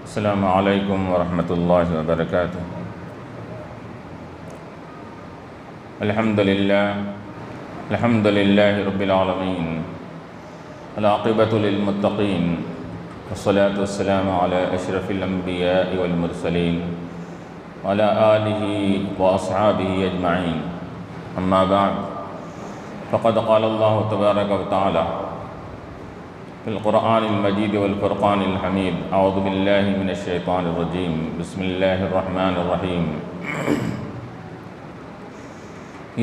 السلام علیکم ورحمۃ اللہ وبرکاتہ۔ الحمد للہ رب العالمین، العاقبۃ للمتقین، والصلاة والسلام علی اشرف الانبیاء والمرسلین وعلی آلہ واصحابہ اجمعین، اما بعد فقد قال اللہ تبارک وتعالی فی القرآن المجید والفرقان الحمید، اعوذ باللہ من الشیطان الرجیم، بسم اللہ الرحمن الرحیم۔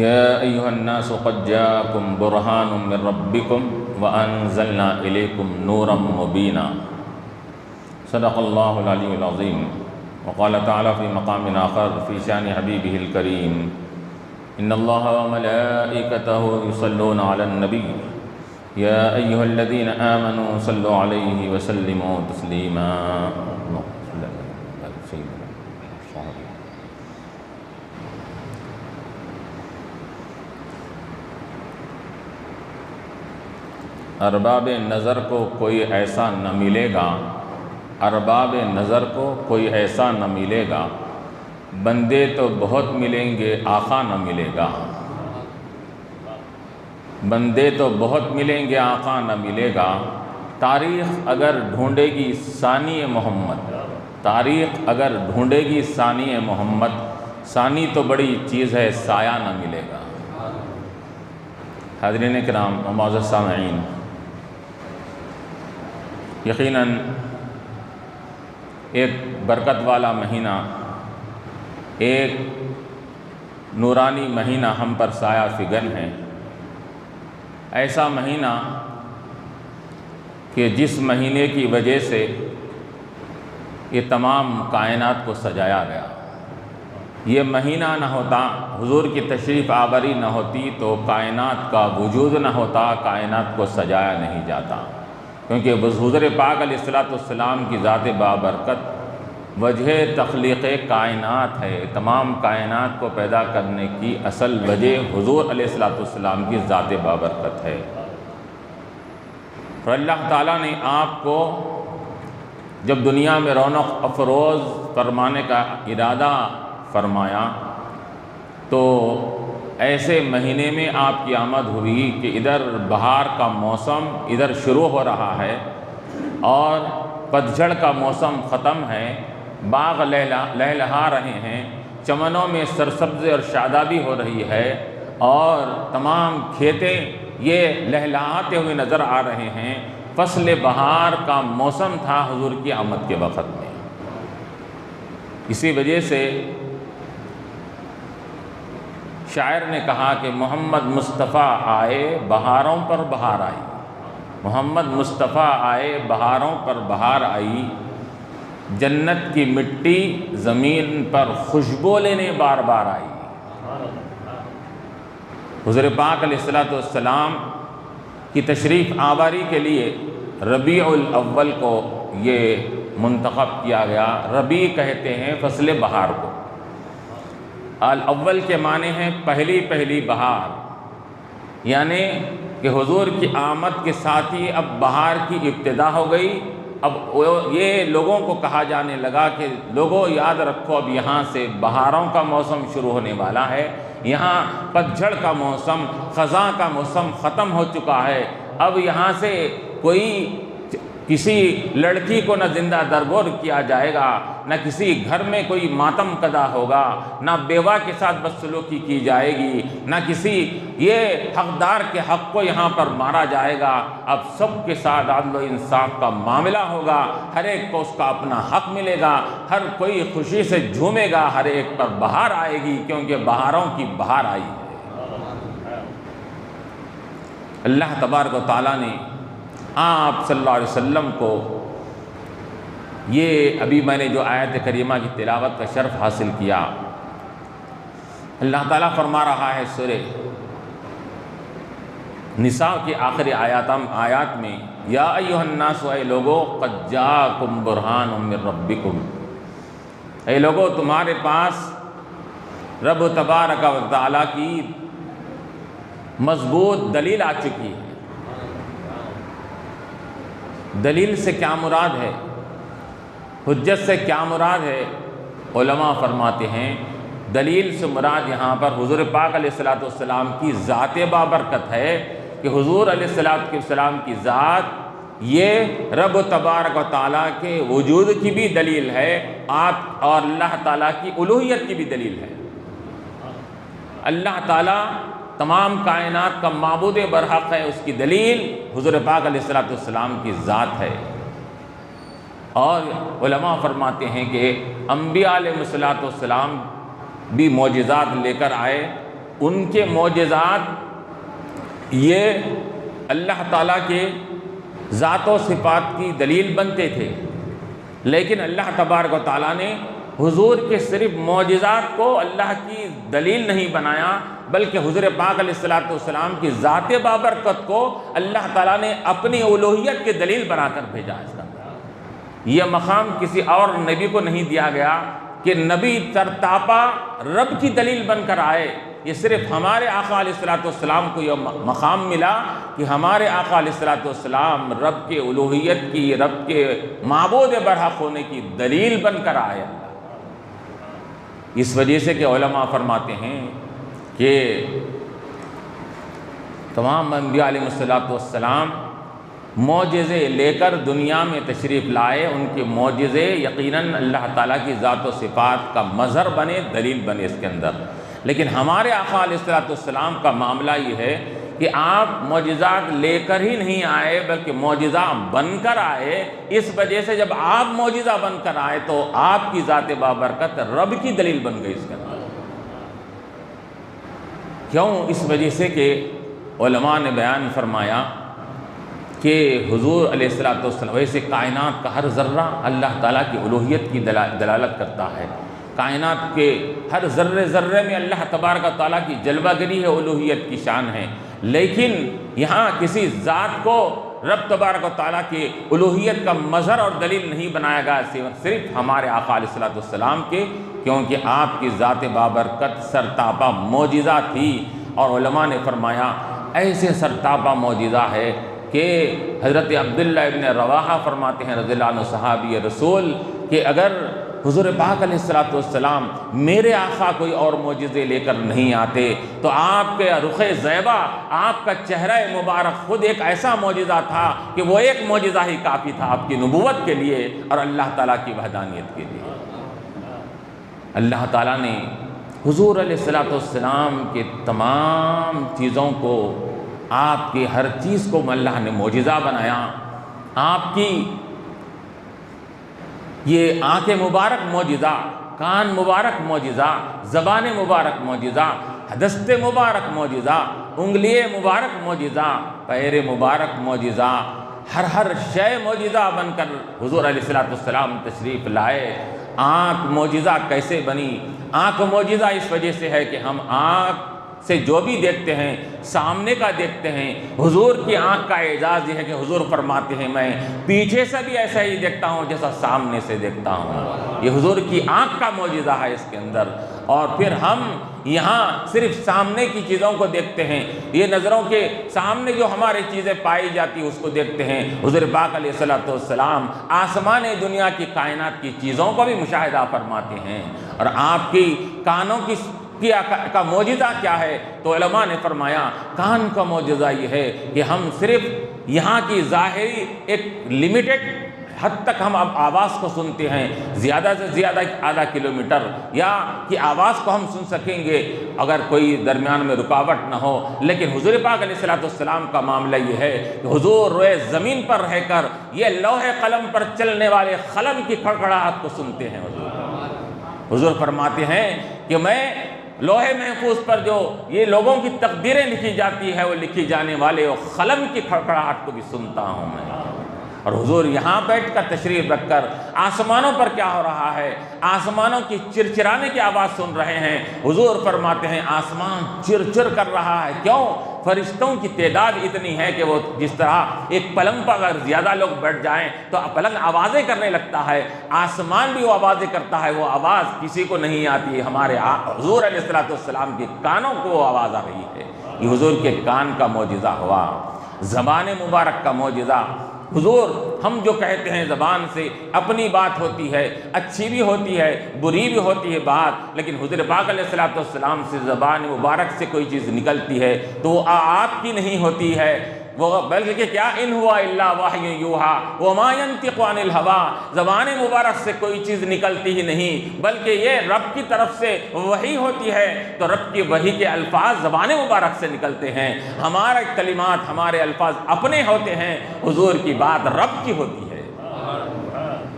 یا ایہا الناس قد جاءکم برہان من ربکم وانزلنا الیکم نورا مبینا، صدق اللہ العلی العظیم۔ وقال تعالی فی مقام آخر فی شان حبیبہ الکریم، ان اللہ وملائکتہ یصلون علی النبی یا ایہا الذین آمنوا صلوا علیہ وسلموا تسلیما۔ ارباب نظر کو کوئی ایسا نہ ملے گا، ارباب نظر کو کوئی ایسا نہ ملے گا، بندے تو بہت ملیں گے آقا نہ ملے گا، بندے تو بہت ملیں گے آقا نہ ملے گا۔ تاریخ اگر ڈھونڈے گی ثانی محمد، تاریخ اگر ڈھونڈے گی ثانی محمد، ثانی تو بڑی چیز ہے سایہ نہ ملے گا۔ حاضرین کرام و معزز سامعین، یقیناً ایک برکت والا مہینہ، ایک نورانی مہینہ ہم پر سایہ فگن ہے، ایسا مہینہ کہ جس مہینے کی وجہ سے یہ تمام کائنات کو سجایا گیا۔ یہ مہینہ نہ ہوتا، حضور کی تشریف آوری نہ ہوتی تو کائنات کا وجود نہ ہوتا، کائنات کو سجایا نہیں جاتا، کیونکہ حضور پاک علیہ السلام کی ذات بابرکت وجہ تخلیق کائنات ہے۔ تمام کائنات کو پیدا کرنے کی اصل وجہ حضور علیہ السلام کی ذات بابرکت ہے۔ اور اللہ تعالیٰ نے آپ کو جب دنیا میں رونق افروز فرمانے کا ارادہ فرمایا تو ایسے مہینے میں آپ کی آمد ہوئی کہ ادھر بہار کا موسم ادھر شروع ہو رہا ہے اور پتجھڑ کا موسم ختم ہے، باغ لہلہا رہے ہیں، چمنوں میں سرسبزی اور شادابی ہو رہی ہے اور تمام کھیتیں یہ لہلہاتے ہوئے نظر آ رہے ہیں۔ فصل بہار کا موسم تھا حضور کی آمد کے وقت میں۔ اسی وجہ سے شاعر نے کہا کہ محمد مصطفیٰ آئے بہاروں پر بہار آئی، محمد مصطفیٰ آئے بہاروں پر بہار آئی، جنت کی مٹی زمین پر خوشبو لینے بار بار آئی۔ حضور پاک علیہ السلام کی تشریف آوری کے لیے ربیع الاول کو یہ منتخب کیا گیا۔ ربیع کہتے ہیں فصل بہار کو، الاول کے معنی ہیں پہلی بہار، یعنی کہ حضور کی آمد کے ساتھ ہی اب بہار کی ابتدا ہو گئی۔ اب یہ لوگوں کو کہا جانے لگا کہ لوگوں یاد رکھو اب یہاں سے بہاروں کا موسم شروع ہونے والا ہے، یہاں پتجھڑ کا موسم، خزاں کا موسم ختم ہو چکا ہے، اب یہاں سے کوئی کسی لڑکی کو نہ زندہ درگور کیا جائے گا، نہ کسی گھر میں کوئی ماتم قضا ہوگا، نہ بیوہ کے ساتھ بدسلوکی کی جائے گی، نہ کسی یہ حقدار کے حق کو یہاں پر مارا جائے گا۔ اب سب کے ساتھ عدل و انصاف کا معاملہ ہوگا، ہر ایک کو اس کا اپنا حق ملے گا، ہر کوئی خوشی سے جھومے گا، ہر ایک پر بہار آئے گی، کیونکہ بہاروں کی بہار آئی ہے۔ اللہ تبارک و تعالیٰ نے آپ صلی اللہ علیہ وسلم کو یہ ابھی میں نے جو آیت کریمہ کی تلاوت کا شرف حاصل کیا، اللہ تعالیٰ فرما رہا ہے سورہ نساء کی آخری آیات میں، یا ایھا الناس، اے لوگو، قد جاءکم برہان من ربکم، اے لوگو تمہارے پاس رب تبارک و تعالیٰ کی مضبوط دلیل آ چکی ہے۔ دلیل سے کیا مراد ہے؟ حجت سے کیا مراد ہے؟ علماء فرماتے ہیں دلیل سے مراد یہاں پر حضور پاک علیہ الصلوۃ والسلام کی ذات بابرکت ہے کہ حضور علیہ الصلوۃ والسلام کی ذات یہ رب تبارک و تعالیٰ کے وجود کی بھی دلیل ہے، آپ اور اللہ تعالیٰ کی الوہیت کی بھی دلیل ہے۔ اللہ تعالیٰ تمام کائنات کا معبود برحق ہے، اس کی دلیل حضور پاک علیہ الصلوۃ والسلام کی ذات ہے۔ اور علماء فرماتے ہیں کہ انبیاء علیہ الصلوۃ والسلام بھی معجزات لے کر آئے، ان کے معجزات یہ اللہ تعالیٰ کے ذات و صفات کی دلیل بنتے تھے، لیکن اللہ تبارک و تعالیٰ نے حضور کے صرف معجزات کو اللہ کی دلیل نہیں بنایا، بلکہ حضور پاک علیہ الصلوۃ والسلام کی ذات بابرکت کو اللہ تعالیٰ نے اپنی الوہیت کی دلیل بنا کر بھیجا۔ اس کا یہ مقام کسی اور نبی کو نہیں دیا گیا کہ نبی ترتاپا رب کی دلیل بن کر آئے، یہ صرف ہمارے آقا علیہ الصلوۃ والسلام کو یہ مقام ملا کہ ہمارے آقا علیہ الصلوۃ والسلام رب کے الوہیت کی، رب کے معبود برحق ہونے کی دلیل بن کر آئے۔ اس وجہ سے کہ علماء فرماتے ہیں کہ تمام انبیاء علیہ الصلوۃ والسلام معجزے لے کر دنیا میں تشریف لائے، ان کے معجزے یقیناً اللہ تعالیٰ کی ذات و صفات کا مظہر بنے، دلیل بنے اس کے اندر۔ لیکن ہمارے آقا علیہ الصلوۃ والسلام کا معاملہ یہ ہے کہ آپ معجزات لے کر ہی نہیں آئے بلکہ معجزہ بن کر آئے۔ اس وجہ سے جب آپ معجزہ بن کر آئے تو آپ کی ذات بابرکت رب کی دلیل بن گئی اس کے اندر۔ کیوں؟ اس وجہ سے کہ علماء نے بیان فرمایا کہ حضور علیہ الصلوۃ والسلام ویسے کائنات کا ہر ذرہ اللہ تعالیٰ کی الوہیت کی دلالت کرتا ہے، کائنات کے ہر ذرے ذرے میں اللہ تبارک و تعالیٰ کی جلوہ گری ہے، الوہیت کی شان ہے، لیکن یہاں کسی ذات کو رب تبارک و تعالیٰ کی الوہیت کا مظہر اور دلیل نہیں بنایا گیا صرف ہمارے آقا علیہ الصلوۃ والسلام کے، کیونکہ آپ کی ذات بابرکت سرتاپا معجزہ تھی۔ اور علماء نے فرمایا ایسے سرتاپا معجزہ ہے کہ حضرت عبداللہ ابن رواحہ فرماتے ہیں رضی اللہ عنہ صحابی رسول کہ اگر حضور پاک علیہ الصلوۃ والسلام میرے آقا کوئی اور معجزے لے کر نہیں آتے تو آپ کے رخ زیبا، آپ کا چہرہ مبارک خود ایک ایسا معجزہ تھا کہ وہ ایک معجزہ ہی کافی تھا آپ کی نبوت کے لیے اور اللہ تعالیٰ کی وحدانیت کے لیے۔ اللہ تعالیٰ نے حضور علیہ الصلوۃ والسلام کے تمام چیزوں کو، آپ کی ہر چیز کو اللہ نے معجزہ بنایا۔ آپ کی یہ آنکھ مبارک معجزہ، کان مبارک معجزہ، زبان مبارک معجزہ، دست مبارک معجزہ، انگلی مبارک معجزہ، پیر مبارک معجزہ، ہر شے معجزہ بن کر حضور علیہ الصلوۃ والسلام تشریف لائے۔ آنکھ معجزہ کیسے بنی؟ آنکھ معجزہ اس وجہ سے ہے کہ ہم آنکھ سے جو بھی دیکھتے ہیں سامنے کا دیکھتے ہیں۔ حضور کی آنکھ کا اعزاز یہ ہے کہ حضور فرماتے ہیں میں پیچھے سے بھی ایسا ہی دیکھتا ہوں جیسا سامنے سے دیکھتا ہوں۔ یہ حضور کی آنکھ کا معجزہ ہے اس کے اندر۔ اور پھر ہم یہاں صرف سامنے کی چیزوں کو دیکھتے ہیں، یہ نظروں کے سامنے جو ہماری چیزیں پائی جاتی ہیں اس کو دیکھتے ہیں۔ حضور پاک علیہ الصلوۃ والسلام آسمان دنیا کی کائنات کی چیزوں کو بھی مشاہدہ فرماتے ہیں۔ اور آپ کی کانوں کا معجزہ کیا ہے؟ تو علماء نے فرمایا کان کا معجزہ یہ ہے کہ ہم صرف یہاں کی ظاہری ایک لمیٹڈ حد تک ہم اب آواز کو سنتے ہیں، زیادہ سے زیادہ آدھا کلومیٹر یا کی آواز کو ہم سن سکیں گے اگر کوئی درمیان میں رکاوٹ نہ ہو۔ لیکن حضور پاک علیہ الصلوۃ والسلام کا معاملہ یہ ہے کہ حضور روئے زمین پر رہ کر یہ لوح قلم پر چلنے والے قلم کی کھڑکھڑاہٹ کو سنتے ہیں۔ حضور فرماتے ہیں کہ میں لوح محفوظ پر جو یہ لوگوں کی تقدیریں لکھی جاتی ہے وہ لکھی جانے والے قلم کی کھڑکھڑاہٹ کو بھی سنتا ہوں میں۔ اور حضور یہاں بیٹھ کر تشریف رکھ کر آسمانوں پر کیا ہو رہا ہے، آسمانوں کی چرچرانے کی آواز سن رہے ہیں۔ حضور فرماتے ہیں آسمان چرچر کر رہا ہے، کیوں؟ فرشتوں کی تعداد اتنی ہے کہ وہ جس طرح ایک پلنگ پر اگر زیادہ لوگ بیٹھ جائیں تو پلنگ آوازیں کرنے لگتا ہے، آسمان بھی وہ آوازیں کرتا ہے، وہ آواز کسی کو نہیں آتی۔ ہمارے حضور علیہ الصلوۃ والسلام کے کانوں کو وہ آواز آ رہی ہے، یہ حضور کے کان کا معجزہ ہوا۔ زبان مبارک کا معجزہ حضور ہم جو کہتے ہیں زبان سے اپنی بات ہوتی ہے، اچھی بھی ہوتی ہے بری بھی ہوتی ہے بات، لیکن حضور پاک علیہ الصلوۃ والسلام سے زبان مبارک سے کوئی چیز نکلتی ہے تو وہ آپ کی نہیں ہوتی ہے، وہ بلکہ کیا ان ہوا الا وحی یوحا وما ينطق عن الهوى، زبان مبارک سے کوئی چیز نکلتی ہی نہیں بلکہ یہ رب کی طرف سے وحی ہوتی ہے، تو رب کی وحی کے الفاظ زبان مبارک سے نکلتے ہیں، ہمارے کلمات ہمارے الفاظ اپنے ہوتے ہیں، حضور کی بات رب کی ہوتی ہے۔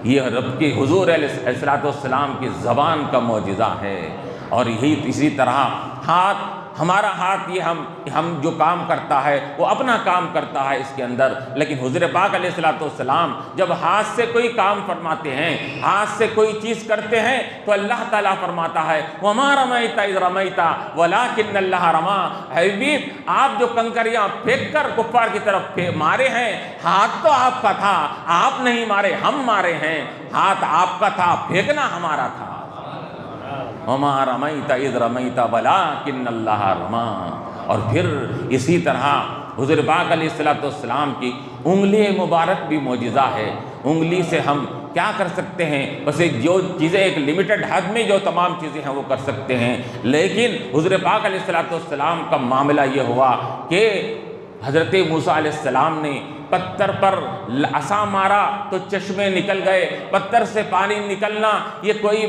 یہ رب کی حضور علیہ الصلوۃ والسلام کی زبان کا معجزہ ہے۔ اور یہی اسی طرح ہاتھ، ہمارا ہاتھ یہ ہم جو کام کرتا ہے وہ اپنا کام کرتا ہے اس کے اندر، لیکن حضور پاک علیہ الصلوۃ والسلام جب ہاتھ سے کوئی کام فرماتے ہیں، ہاتھ سے کوئی چیز کرتے ہیں تو اللہ تعالیٰ فرماتا ہے وَمَا رَمَيْتَ إِذْ رَمَيْتَ وَلَٰكِنَّ اللَّهَ رَمَىٰ، حبیب آپ جو کنکریاں پھینک کر کفار کی طرف مارے ہیں، ہاتھ تو آپ کا تھا، آپ نہیں مارے ہم مارے ہیں، ہاتھ آپ کا تھا پھینکنا ہمارا تھا۔ وَمَا رَمَيْتَ إِذْ رَمَيْتَ وَلَٰكِنَّ اللَّهَ رَمَىٰ۔ اور پھر اسی طرح حضور پاک علیہ الصلوۃ والسلام کی انگلی مبارک بھی معجزہ ہے۔ انگلی سے ہم کیا کر سکتے ہیں؟ بس ایک جو چیزیں ایک لمیٹڈ حد میں جو تمام چیزیں ہیں وہ کر سکتے ہیں، لیکن حضور پاک علیہ الصلوۃ والسلام کا معاملہ یہ ہوا کہ حضرت موسیٰ علیہ السلام نے پتھر پر عصا مارا تو چشمے نکل گئے۔ پتھر سے پانی نکلنا یہ کوئی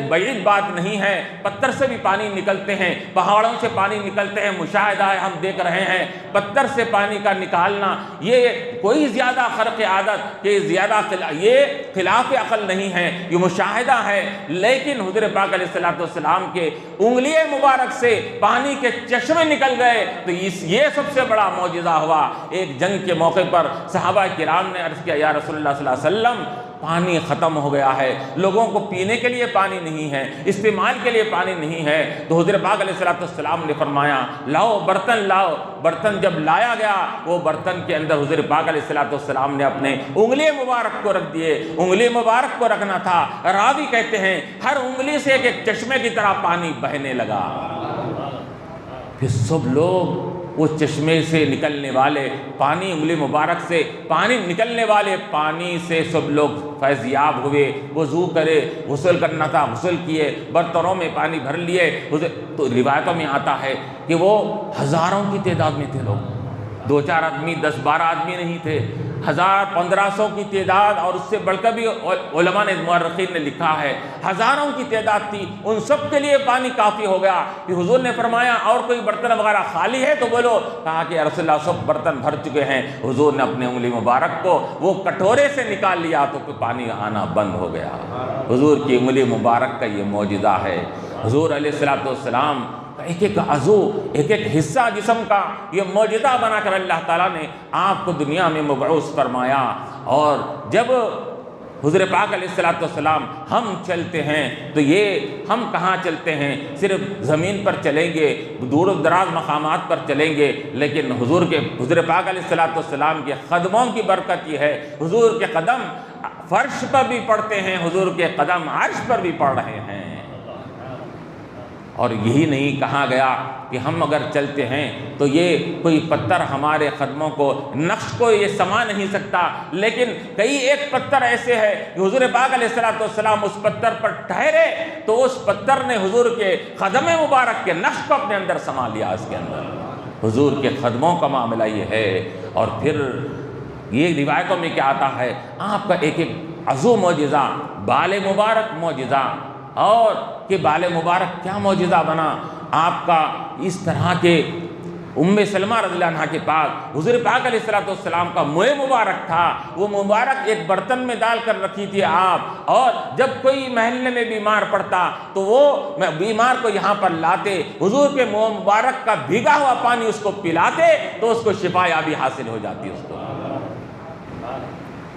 بعید بات نہیں ہے، پتھر سے بھی پانی نکلتے ہیں، پہاڑوں سے پانی نکلتے ہیں، مشاہدہ ہے ہم دیکھ رہے ہیں۔ پتھر سے پانی کا نکالنا یہ کوئی زیادہ خرق عادت کہ زیادہ یہ خلاف عقل نہیں ہے، یہ مشاہدہ ہے، لیکن حضور پاک علیہ الصلوۃ والسلام کے انگلی مبارک سے پانی کے چشمے نکل گئے تو یہ سب سے بڑا معجزہ ہوا۔ ایک جنگ کے موقع پر صحابہ کرام نے عرض کیا یا رسول اللہ صلی اللہ علیہ وسلم پانی ختم ہو گیا ہے، لوگوں کو پینے کے لیے پانی نہیں ہے، استعمال کے لیے پانی نہیں ہے، تو حضور پاک علیہ الصلوۃ والسلام نے فرمایا لاؤ برتن لاؤ۔ برتن جب لایا گیا وہ برتن کے اندر حضور پاک علیہ الصلوۃ والسلام نے اپنے انگلی مبارک کو رکھ دیے۔ انگلی مبارک کو رکھنا تھا، راوی کہتے ہیں ہر انگلی سے ایک چشمے کی طرح پانی بہنے لگا۔ پھر سب لوگ وہ چشمے سے نکلنے والے پانی، انگلی مبارک سے پانی نکلنے والے پانی سے سب لوگ فیض یاب ہوئے، وضو کرے، غسل کرنا تھا غسل کیے، برتنوں میں پانی بھر لیے۔ تو روایتوں میں آتا ہے کہ وہ ہزاروں کی تعداد میں تھے لوگ، 2-4 آدمی 10-12 آدمی نہیں تھے، 1000-1500 کی تعداد، اور اس سے بڑھ کر بھی علماء نے مورخین نے لکھا ہے ہزاروں کی تعداد تھی۔ ان سب کے لیے پانی کافی ہو گیا۔ پھر حضور نے فرمایا اور کوئی برتن وغیرہ خالی ہے تو بولو، کہا کہ رسول اللہ سب برتن بھر چکے ہیں۔ حضور نے اپنے انگلی مبارک کو وہ کٹورے سے نکال لیا تو پانی آنا بند ہو گیا۔ حضور کی انگلی مبارک کا یہ معجزہ ہے۔ حضور علیہ الصلوۃ والسلام ایک ایک عضو، ایک ایک حصہ جسم کا یہ معجزہ بنا کر اللہ تعالیٰ نے آپ کو دنیا میں مبعوث فرمایا۔ اور جب حضور پاک علیہ الصلوۃ والسلام ہم چلتے ہیں تو یہ ہم کہاں چلتے ہیں؟ صرف زمین پر چلیں گے، دور و دراز مقامات پر چلیں گے، لیکن حضور پاک علیہ الصلوۃ والسلام کے قدموں کی برکت یہ ہے، حضور کے قدم فرش پر بھی پڑتے ہیں، حضور کے قدم عرش پر بھی پڑ رہے ہیں۔ اور یہی نہیں کہا گیا کہ ہم اگر چلتے ہیں تو یہ کوئی پتھر ہمارے قدموں کو، نقش کو یہ سما نہیں سکتا، لیکن کئی ایک پتھر ایسے ہے کہ حضور پاک علیہ الصلوۃ والسلام اس پتھر پر ٹھہرے تو اس پتھر نے حضور کے قدم مبارک کے نقش کو اپنے اندر سما لیا۔ اس کے اندر حضور کے قدموں کا معاملہ یہ ہے۔ اور پھر یہ روایتوں میں کیا آتا ہے، آپ کا ایک ایک عضو معجزہ، بال مبارک معجزہ، اور کہ بال مبارک کیا معجزہ بنا آپ کا۔ اس طرح کے سلمہ رضی اللہ عنہ کے پاس حضور پاک علیہ الصلوۃ والسلام کا منہ مبارک تھا، وہ مبارک ایک برتن میں ڈال کر رکھی تھی آپ، اور جب کوئی محلے میں بیمار پڑتا تو وہ بیمار کو یہاں پر لاتے، حضور کے منہ مبارک کا بھیگا ہوا پانی اس کو پلاتے تو اس کو شفا یابی حاصل ہو جاتی اس کو۔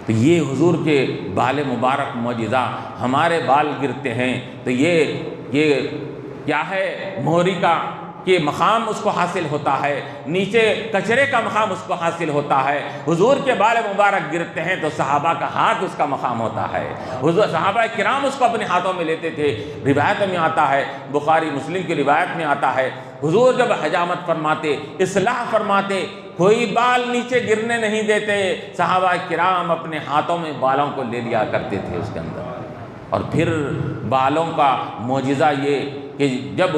تو یہ حضور کے بال مبارک معجزہ، ہمارے بال گرتے ہیں تو یہ کیا ہے، مہری کا کہ مقام اس کو حاصل ہوتا ہے، نیچے کچرے کا مقام اس کو حاصل ہوتا ہے۔ حضور کے بال مبارک گرتے ہیں تو صحابہ کا ہاتھ اس کا مقام ہوتا ہے، حضور صحابہ کرام اس کو اپنے ہاتھوں میں لیتے تھے۔ روایت میں آتا ہے، بخاری مسلم کی روایت میں آتا ہے، حضور جب حجامت فرماتے، اصلاح فرماتے، کوئی بال نیچے گرنے نہیں دیتے، صحابہ کرام اپنے ہاتھوں میں بالوں کو لے لیا کرتے تھے اس کے اندر۔ اور پھر بالوں کا معجزہ یہ کہ جب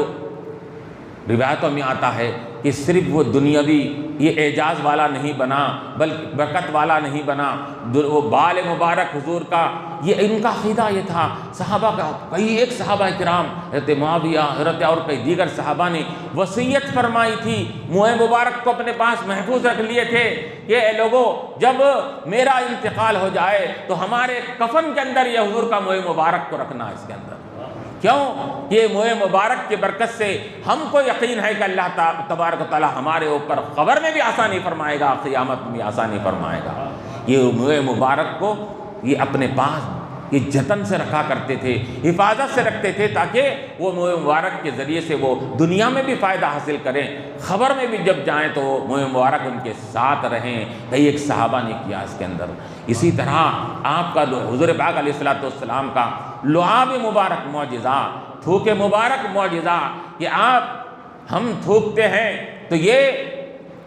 روایتوں میں آتا ہے کہ صرف وہ دنیاوی یہ اعجاز والا نہیں بنا بلکہ برکت والا نہیں بنا، وہ بال مبارک حضور کا یہ ان کا عقیدہ یہ تھا۔ صحابہ کا کئی ایک صحابہ کرام حضرت معاویہ، حضرت اور کئی دیگر صحابہ نے وصیت فرمائی تھی، منہ مبارک کو اپنے پاس محفوظ رکھ لیے تھے کہ اے لوگوں جب میرا انتقال ہو جائے تو ہمارے کفن کے اندر یہ حضور کا منہ مبارک کو رکھنا اس کے اندر۔ کیوں؟ یہ منہ مبارک کی برکت سے ہم کو یقین ہے کہ اللہ تبارک و تعالی ہمارے اوپر قبر میں بھی آسانی فرمائے گا، قیامت میں بھی آسانی فرمائے گا۔ یہ منہ مبارک کو یہ اپنے پاس یہ جتن سے رکھا کرتے تھے، حفاظت سے رکھتے تھے تاکہ وہ منہ مبارک کے ذریعے سے وہ دنیا میں بھی فائدہ حاصل کریں، خبر میں بھی جب جائیں تو وہ منہ مبارک ان کے ساتھ رہیں۔ کئی ایک صحابہ نے کیا اس کے اندر۔ اسی طرح آپ کا حضور پاک علیہ السلام کا لعاب مبارک معجزہ، تھوک مبارک معجزہ کہ ہم تھوکتے ہیں تو یہ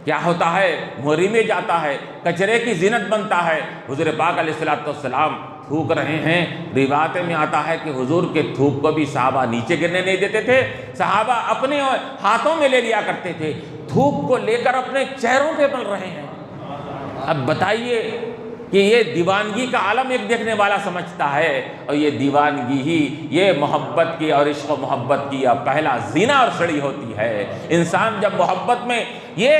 کیا ہوتا ہے؟ موری میں جاتا ہے، کچرے کی زینت بنتا ہے۔ حضور پاک علیہ السلام تھوک رہے ہیں، روایت میں آتا ہے کہ حضور کے تھوک کو بھی صحابہ نیچے گرنے نہیں دیتے تھے، صحابہ اپنے ہاتھوں میں لے لیا کرتے تھے، تھوک کو لے کر اپنے چہروں پہ مل رہے ہیں۔ اب بتائیے کہ یہ دیوانگی کا عالم ایک دیکھنے والا سمجھتا ہے، اور یہ دیوانگی ہی یہ محبت کی اور عشق و محبت کی پہلا زینہ اور سڑی ہوتی ہے۔ انسان جب محبت میں یہ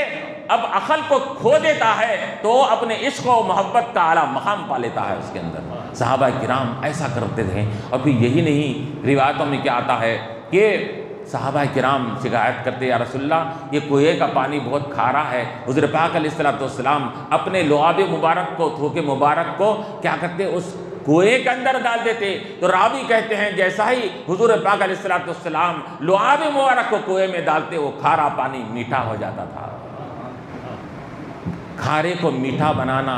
اب عقل کو کھو دیتا ہے تو اپنے عشق و محبت کا اعلیٰ مقام پا لیتا ہے اس کے اندر۔ صحابہ کرام ایسا کرتے تھے۔ اور پھر یہی نہیں، روایتوں میں کیا آتا ہے کہ صحابہ کرام شکایت کرتے یا رسول اللہ یہ کنویں کا پانی بہت کھارا ہے۔ حضور پاک علیہ السلام اپنے لعاب مبارک کو، تھوک مبارک کو کیا کرتے؟ اس کنویں کے اندر ڈال دیتے۔ تو راوی کہتے ہیں جیسا ہی حضور پاک علیہ السلام لعاب مبارک کو کنویں میں ڈالتے وہ کھارا پانی میٹھا ہو جاتا تھا۔ کھارے کو میٹھا بنانا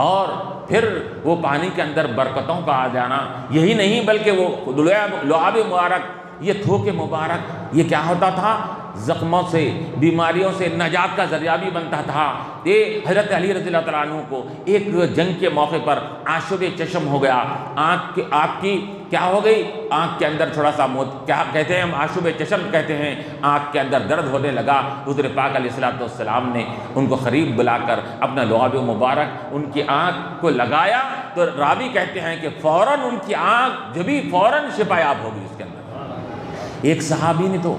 اور پھر وہ پانی کے اندر برکتوں کا آ جانا، یہی نہیں بلکہ وہ لعاب مبارک یہ تھوک مبارک یہ کیا ہوتا تھا؟ زخموں سے، بیماریوں سے نجات کا ذریعہ بھی بنتا تھا۔ یہ حضرت علی رضی اللہ تعالیٰ عنہ کو ایک جنگ کے موقع پر آشوب چشم ہو گیا، آنکھ کی کیا ہو گئی؟ آنکھ کے اندر تھوڑا سا کیا کہتے ہیں ہم؟ آشوب چشم کہتے ہیں۔ آنکھ کے اندر درد ہونے لگا، حضور پاک علیہ السلام نے ان کو قریب بلا کر اپنا لعاب مبارک ان کی آنکھ کو لگایا تو راوی کہتے ہیں کہ فوراً ان کی آنکھ جبھی فوراً شفا یاب ہو گئی اس کے اندر۔ ایک صحابی نے تو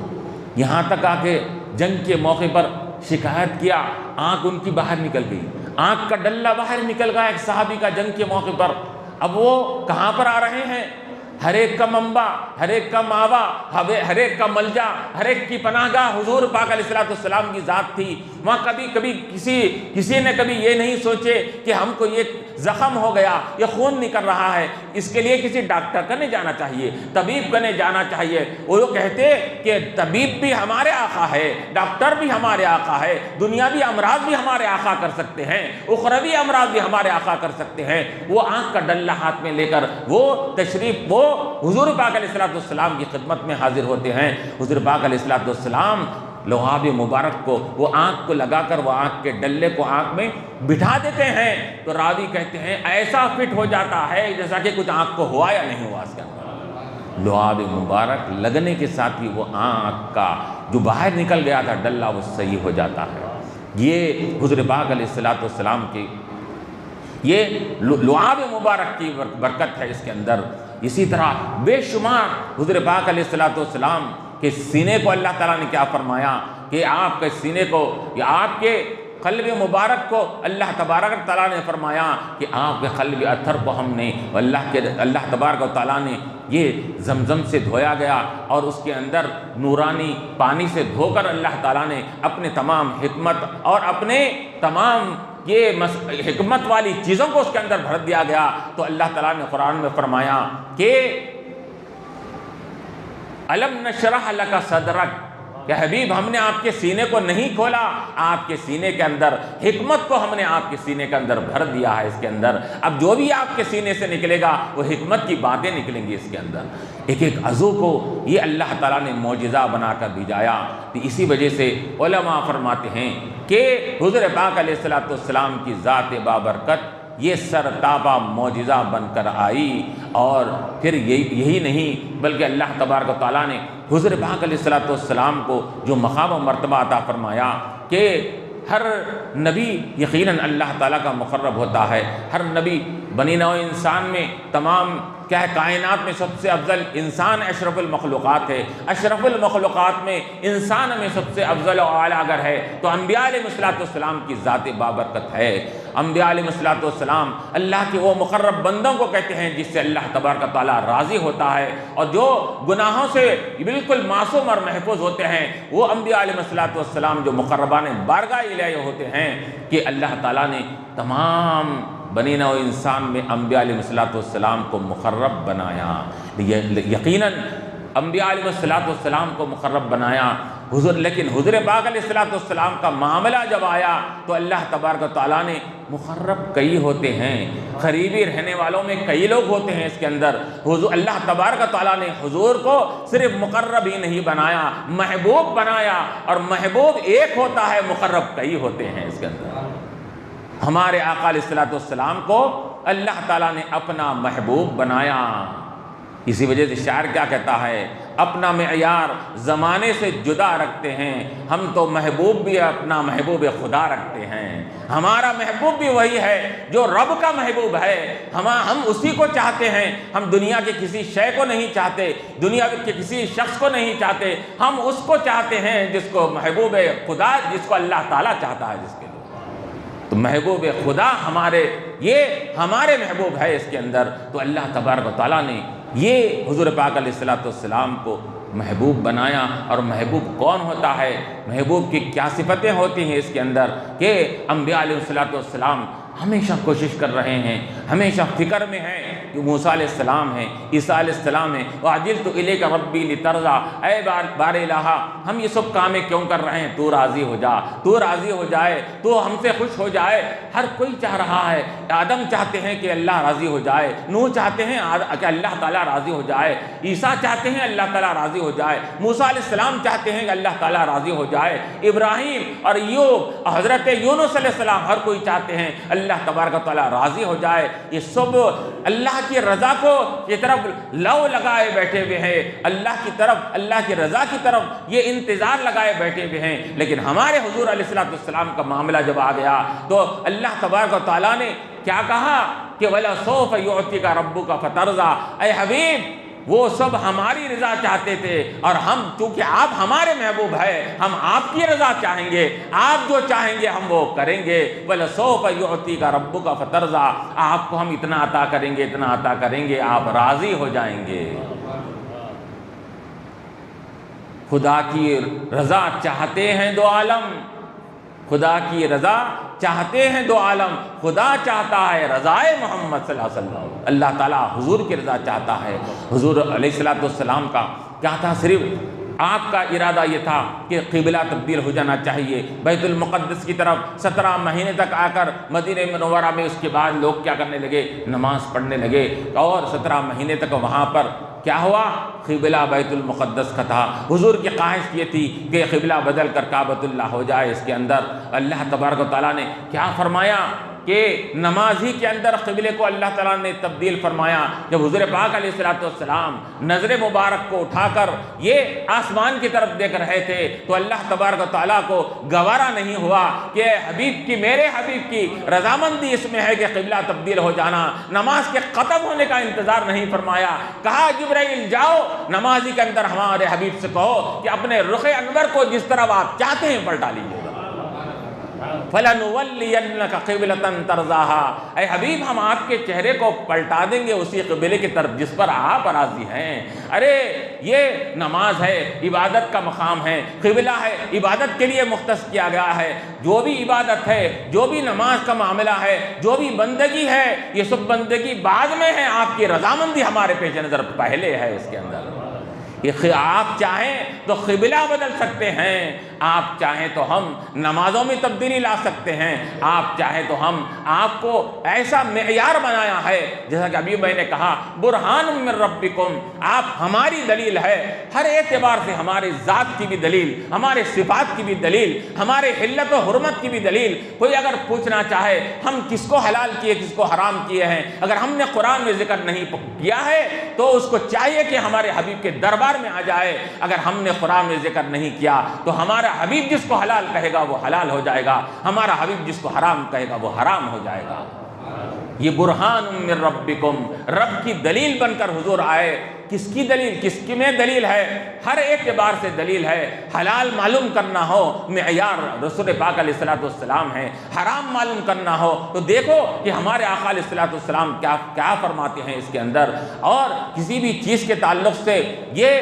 یہاں تک آ کے جنگ کے موقع پر شکایت کیا، آنکھ ان کی باہر نکل گئی، آنکھ کا ڈلہ باہر نکل گیا ایک صحابی کا جنگ کے موقع پر۔ اب وہ کہاں پر آ رہے ہیں؟ ہر ایک کا منبع، ہر ایک کا ماوا، ہر ایک کا ملجا، ہر ایک کی پناہ گاہ حضور پاک علیہ السلام کی ذات تھی۔ وہاں کبھی کسی نے کبھی یہ نہیں سوچے کہ ہم کو یہ زخم ہو گیا، یہ خون نکل رہا ہے، اس کے لیے کسی ڈاکٹر کا نہیں جانا چاہیے، طبیب کا نہیں جانا چاہیے۔ وہ لوگ کہتے کہ طبیب بھی ہمارے آقا ہے، ڈاکٹر بھی ہمارے آقا ہے، دنیاوی امراض بھی ہمارے آقا کر سکتے ہیں، اخروی امراض بھی ہمارے آقا کر سکتے ہیں۔ وہ آنکھ کا ڈلہ ہاتھ میں لے کر وہ تشریف وہ حضور پاک علیہ السلام کی خدمت میں حاضر ہوتے ہیں۔ حضور پاک علیہ السلام لعاب مبارک کو وہ آنکھ کو لگا کر وہ آنکھ کے ڈلے کو آنکھ میں بٹھا دیتے ہیں تو راوی کہتے ہیں ایسا فٹ ہو جاتا ہے جیسا کہ کچھ آنکھ کو ہوا یا نہیں ہوا اس کے اندر۔ لعاب مبارک لگنے کے ساتھ ہی وہ آنکھ کا جو باہر نکل گیا تھا ڈلہ وہ صحیح ہو جاتا ہے۔ یہ حضور پاک علیہ السلام کی یہ لعاب مبارک کی برکت ہے اس کے اندر۔ اسی طرح بے شمار حضور پاک علیہ السلام کے سینے کو اللہ تعالیٰ نے کیا فرمایا کہ آپ کے سینے کو یا آپ کے قلب مبارک کو اللہ تبارک تعالیٰ نے فرمایا کہ آپ کے قلب اطہر کو ہم نے اللہ تبارک و تعالیٰ نے یہ زمزم سے دھویا گیا اور اس کے اندر نورانی پانی سے دھو کر اللہ تعالیٰ نے اپنے تمام حکمت اور اپنے تمام یہ حکمت والی چیزوں کو اس کے اندر بھر دیا گیا۔ تو اللہ تعالیٰ نے قرآن میں فرمایا کہ الم نشرح لک صدرک، کہ حبیب ہم نے آپ کے سینے کو نہیں کھولا، آپ کے سینے کے اندر حکمت کو ہم نے آپ کے سینے کے اندر بھر دیا ہے، اس کے اندر اب جو بھی آپ کے سینے سے نکلے گا وہ حکمت کی باتیں نکلیں گی اس کے اندر۔ ایک ایک عضو کو یہ اللہ تعالیٰ نے معجزہ بنا کر بھیجایا۔ تو اسی وجہ سے علماء فرماتے ہیں کہ حضور پاک علیہ الصلوۃ والسلام کی ذات بابرکت یہ سر تابہ معجزہ بن کر آئی، اور پھر یہی نہیں بلکہ اللہ تبارک و تعالیٰ نے حضور پاک علیہ الصلوۃ والسلام کو جو مقام و مرتبہ عطا فرمایا کہ ہر نبی یقیناً اللہ تعالیٰ کا مقرب ہوتا ہے۔ ہر نبی بنی نوع انسان میں تمام کیا ہے کائنات میں سب سے افضل انسان اشرف المخلوقات ہے، اشرف المخلوقات میں انسان میں سب سے افضل و اعلیٰ اگر ہے تو انبیاء علیہ السلام کی ذات بابرکت ہے۔ انبیاء علیہ السلام اللہ کے وہ مقرب بندوں کو کہتے ہیں جس سے اللہ تبارک و تعالیٰ راضی ہوتا ہے، اور جو گناہوں سے بالکل معصوم اور محفوظ ہوتے ہیں وہ انبیاء علیہ السلام جو مقربان بارگاہ الہی ہوتے ہیں کہ اللہ تعالیٰ نے تمام بنی نوع انسان میں انبیاء علیہ السلام کو مقرب بنایا۔ یقیناً انبیاء علیہ السلام کو مقرب بنایا لیکن حضور پاک علیہ السلام کا معاملہ جب آیا تو اللہ تبارک و تعالیٰ نے مقرب کئی ہوتے ہیں، قریبی رہنے والوں میں کئی لوگ ہوتے ہیں اس کے اندر۔ اللہ تبارک و تعالیٰ نے حضور کو صرف مقرب ہی نہیں بنایا، محبوب بنایا، اور محبوب ایک ہوتا ہے، مقرب کئی ہوتے ہیں اس کے اندر۔ ہمارے آقا علیہ السلام کو اللہ تعالیٰ نے اپنا محبوب بنایا۔ اسی وجہ سے شاعر کیا کہتا ہے، اپنا معیار زمانے سے جدا رکھتے ہیں ہم تو محبوب بھی اپنا محبوب خدا رکھتے ہیں۔ ہمارا محبوب بھی وہی ہے جو رب کا محبوب ہے، ہم اسی کو چاہتے ہیں، ہم دنیا کے کسی شے کو نہیں چاہتے، دنیا کے کسی شخص کو نہیں چاہتے، ہم اس کو چاہتے ہیں جس کو محبوب خدا، جس کو اللہ تعالیٰ چاہتا ہے جس کے لیے۔ تو محبوب خدا یہ ہمارے محبوب ہے اس کے اندر۔ تو اللہ تبارک و تعالیٰ نے یہ حضور پاک علیہ السلام کو محبوب بنایا۔ اور محبوب کون ہوتا ہے، محبوب کی کیا صفتیں ہوتی ہیں اس کے اندر کہ انبیاء علیہ السلام ہمیشہ کوشش کر رہے ہیں، ہمیشہ فکر میں ہیں کہ موسیٰ علیہ السلام ہیں، عیسیٰ علیہ السلام ہیں، وَعَجِلْتُ إِلَيْكَ رَبِّي لِتَرْضَىٰ، اے بار الہا ہم یہ سب کامیں کیوں کر رہے ہیں، تو راضی ہو جا، تو راضی ہو جائے، تو ہم سے خوش ہو جائے۔ ہر کوئی چاہ رہا ہے، آدم چاہتے ہیں کہ اللہ راضی ہو جائے، نوح چاہتے ہیں کہ اللہ تعالیٰ راضی ہو جائے، عیسیٰ چاہتے ہیں اللہ تعالیٰ راضی ہو جائے، موسیٰ علیہ السلام چاہتے ہیں کہ اللہ تعالیٰ راضی ہو جائے، ابراہیم اور ایوب، حضرت یونس علیہ السلام، ہر کوئی چاہتے ہیں اللہ تبارک و تعالیٰ راضی ہو جائے۔ یہ سب اللہ کی رضا کی طرف لو لگائے بیٹھے ہوئے ہیں، اللہ کی طرف، اللہ کی رضا کی طرف یہ انتظار لگائے بیٹھے ہوئے ہیں۔ لیکن ہمارے حضور علیہ السلام کا معاملہ جب آ گیا تو اللہ تبارک و تعالیٰ نے کیا کہا کہ وَلَسَوْفَ يُعْطِيكَ رَبُّكَ فَتَرْضَىٰ، اے حبیب وہ سب ہماری رضا چاہتے تھے، اور ہم چونکہ آپ ہمارے محبوب ہیں، ہم آپ کی رضا چاہیں گے، آپ جو چاہیں گے ہم وہ کریں گے۔ وَلَسَوْفَ يُعْطِيكَ رَبُّكَ فَتَرْضَىٰ، آپ کو ہم اتنا عطا کریں گے، اتنا عطا کریں گے، آپ راضی ہو جائیں گے۔ خدا کی رضا چاہتے ہیں دو عالم، خدا کی رضا چاہتے ہیں دو عالم، خدا چاہتا ہے رضائے محمد صلی اللہ علیہ وسلم، اللہ تعالیٰ حضور کی رضا چاہتا ہے۔ حضور علیہ السلام کا کیا تھا، صرف آپ کا ارادہ یہ تھا کہ قبلہ تبدیل ہو جانا چاہیے بیت المقدس کی طرف۔ 17 مہینے تک آ کر مدینہ منورہ میں اس کے بعد لوگ کیا کرنے لگے، نماز پڑھنے لگے، اور 17 مہینے تک وہاں پر کیا ہوا، قبلہ بیت المقدس کا تھا۔ حضور کی خواہش یہ تھی کہ قبلہ بدل کر کعبۃ اللہ ہو جائے۔ اس کے اندر اللہ تبارک و تعالیٰ نے کیا فرمایا کہ نماز ہی کے اندر قبلے کو اللہ تعالیٰ نے تبدیل فرمایا۔ جب حضور پاک علیہ السلام نظر مبارک کو اٹھا کر یہ آسمان کی طرف دیکھ رہے تھے تو اللہ تبارک و تعالیٰ کو گوارا نہیں ہوا کہ حبیب کی، میرے حبیب کی رضامندی اس میں ہے کہ قبلہ تبدیل ہو جانا، نماز کے ختم ہونے کا انتظار نہیں فرمایا۔ کہا جبرائیل جاؤ نمازی کے اندر ہمارے حبیب سے کہو کہ اپنے رخ انور کو جس طرف آپ چاہتے ہیں پلٹا لیجیے گا۔ فَلَنُوَلِّيَنَّكَ قِبْلَةً تَرْضَاهَا، اے حبیب ہم آپ کے چہرے کو پلٹا دیں گے اسی قبلے کی طرف جس پر آپ راضی ہیں۔ ارے یہ نماز ہے، عبادت کا مقام ہے، قبلہ ہے، عبادت کے لیے مختص کیا گیا ہے۔ جو بھی عبادت ہے، جو بھی نماز کا معاملہ ہے، جو بھی بندگی ہے، یہ سب بندگی بعد میں ہے، آپ کی رضامندی ہمارے پیش نظر پہلے ہے اس کے اندر۔ کہ آپ چاہیں تو قبلہ بدل سکتے ہیں، آپ چاہیں تو ہم نمازوں میں تبدیلی لا سکتے ہیں، آپ چاہیں تو ہم آپ کو ایسا معیار بنایا ہے، جیسا کہ ابھی میں نے کہا برہان من ربکم، آپ ہماری دلیل ہے، ہر اعتبار سے ہمارے ذات کی بھی دلیل، ہمارے صفات کی بھی دلیل، ہمارے حلت و حرمت کی بھی دلیل۔ کوئی اگر پوچھنا چاہے ہم کس کو حلال کیے کس کو حرام کیے ہیں، اگر ہم نے قرآن میں ذکر نہیں کیا ہے تو اس کو چاہیے کہ ہمارے حبیب کے دربار میں آ جائے، اگر ہم نے قرآن میں ذکر نہیں کیا تو ہمارا حبیب جس کو حلال کہے گا وہ حلال ہو جائے گا، ہمارا حبیب جس کو حرام کہے گا وہ حرام ہو جائے گا۔ یہ برہان من ربکم، رب کی دلیل بن کر حضور آئے۔ کس کی دلیل؟ کس کی میں دلیل ہے؟ ہر اعتبار سے دلیل ہے۔ حلال معلوم کرنا ہو معیار رسول پاک علیہ الصلوۃ والسلام ہے، حرام معلوم کرنا ہو تو دیکھو کہ ہمارے آقا علیہ الصلوۃ والسلام کیا فرماتے ہیں اس کے اندر۔ اور کسی بھی چیز کے تعلق سے یہ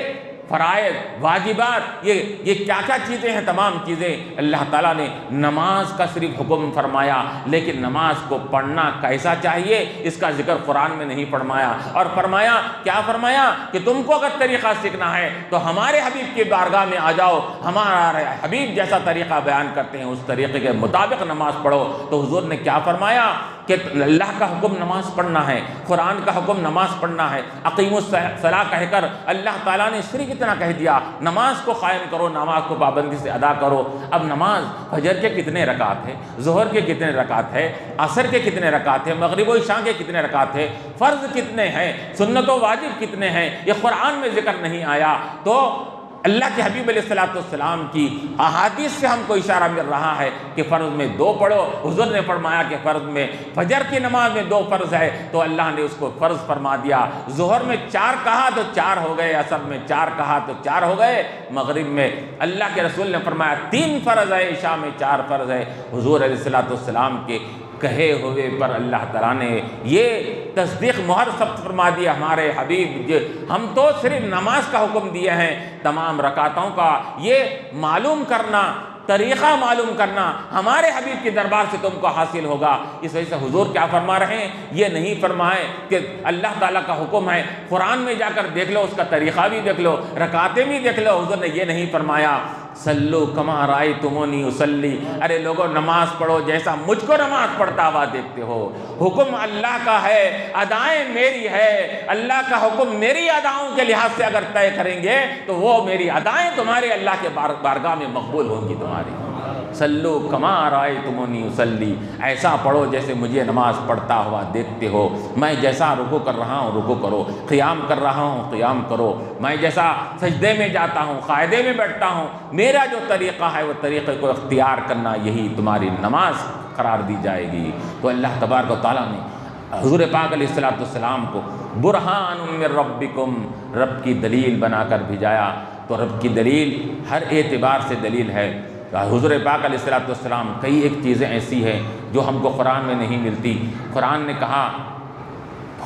فرائض واجبات یہ کیا کیا چیزیں ہیں، تمام چیزیں اللہ تعالیٰ نے نماز کا صرف حکم فرمایا، لیکن نماز کو پڑھنا کیسا چاہیے اس کا ذکر قرآن میں نہیں فرمایا۔ اور فرمایا کیا فرمایا کہ تم کو اگر طریقہ سیکھنا ہے تو ہمارے حبیب کی بارگاہ میں آ جاؤ، ہمارا حبیب جیسا طریقہ بیان کرتے ہیں اس طریقے کے مطابق نماز پڑھو۔ تو حضور نے کیا فرمایا کہ اللہ کا حکم نماز پڑھنا ہے، قرآن کا حکم نماز پڑھنا ہے۔ اقیم الصلاۃ کہہ کر اللہ تعالیٰ نے صرف اتنا کہہ دیا نماز کو قائم کرو، نماز کو پابندی سے ادا کرو۔ اب نماز فجر کے کتنے رکعت ہے، ظہر کے کتنے رکعت ہے، عصر کے کتنے رکعت ہے، مغرب و عشاء کے کتنے رکعت ہے، فرض کتنے ہیں، سنت و واجب کتنے ہیں، یہ قرآن میں ذکر نہیں آیا۔ تو اللہ کے حبیب علیہ الصلوۃ والسلام کی احادیث سے ہم کو اشارہ مل رہا ہے کہ فرض میں 2 پڑھو۔ حضور نے فرمایا کہ فرض میں فجر کی نماز میں 2 فرض ہے تو اللہ نے اس کو فرض فرما دیا۔ ظہر میں 4 کہا تو 4 ہو گئے، عصر میں 4 کہا تو 4 ہو گئے، مغرب میں اللہ کے رسول نے فرمایا 3 فرض ہے، عشاء میں 4 فرض ہے۔ حضور علیہ الصلوۃ والسلام کے کہے ہوئے پر اللہ تعالیٰ نے یہ تصدیق مہر ثبت فرما دیا ہمارے حبیب۔ ہم تو صرف نماز کا حکم دیے ہیں، تمام رکعتوں کا یہ معلوم کرنا، طریقہ معلوم کرنا ہمارے حبیب کے دربار سے تم کو حاصل ہوگا۔ اس وجہ سے حضور کیا فرما رہے ہیں، یہ نہیں فرمائے کہ اللہ تعالیٰ کا حکم ہے قرآن میں جا کر دیکھ لو، اس کا طریقہ بھی دیکھ لو، رکعتیں بھی دیکھ لو۔ حضور نے یہ نہیں فرمایا سلو کما رأیتمونی اصلی، ارے لوگوں نماز پڑھو جیسا مجھ کو نماز پڑھتا ہوا دیکھتے ہو۔ حکم اللہ کا ہے، ادائیں میری ہے، اللہ کا حکم میری اداؤں کے لحاظ سے اگر طے کریں گے تو وہ میری ادائیں تمہارے اللہ کے بارگاہ میں مقبول ہوں گی تمہاری۔ سلو کما رأیتمونی اصلی، ایسا پڑھو جیسے مجھے نماز پڑھتا ہوا دیکھتے ہو، میں جیسا رکوع کر رہا ہوں رکوع کرو، قیام کر رہا ہوں قیام کرو، میں جیسا سجدے میں جاتا ہوں قاعدے میں بیٹھتا ہوں، میرا جو طریقہ ہے وہ طریقے کو اختیار کرنا، یہی تمہاری نماز قرار دی جائے گی۔ تو اللہ تبارک و تعالیٰ نے حضور پاک علیہ الصلوۃ والسلام کو برہان من ربکم، رب کی دلیل بنا کر بھیجایا۔ تو رب کی دلیل ہر اعتبار سے دلیل ہے۔ حضور پاک علیہ الصلوۃ والسلام کئی ایک چیزیں ایسی ہیں جو ہم کو قرآن میں نہیں ملتی۔ قرآن نے کہا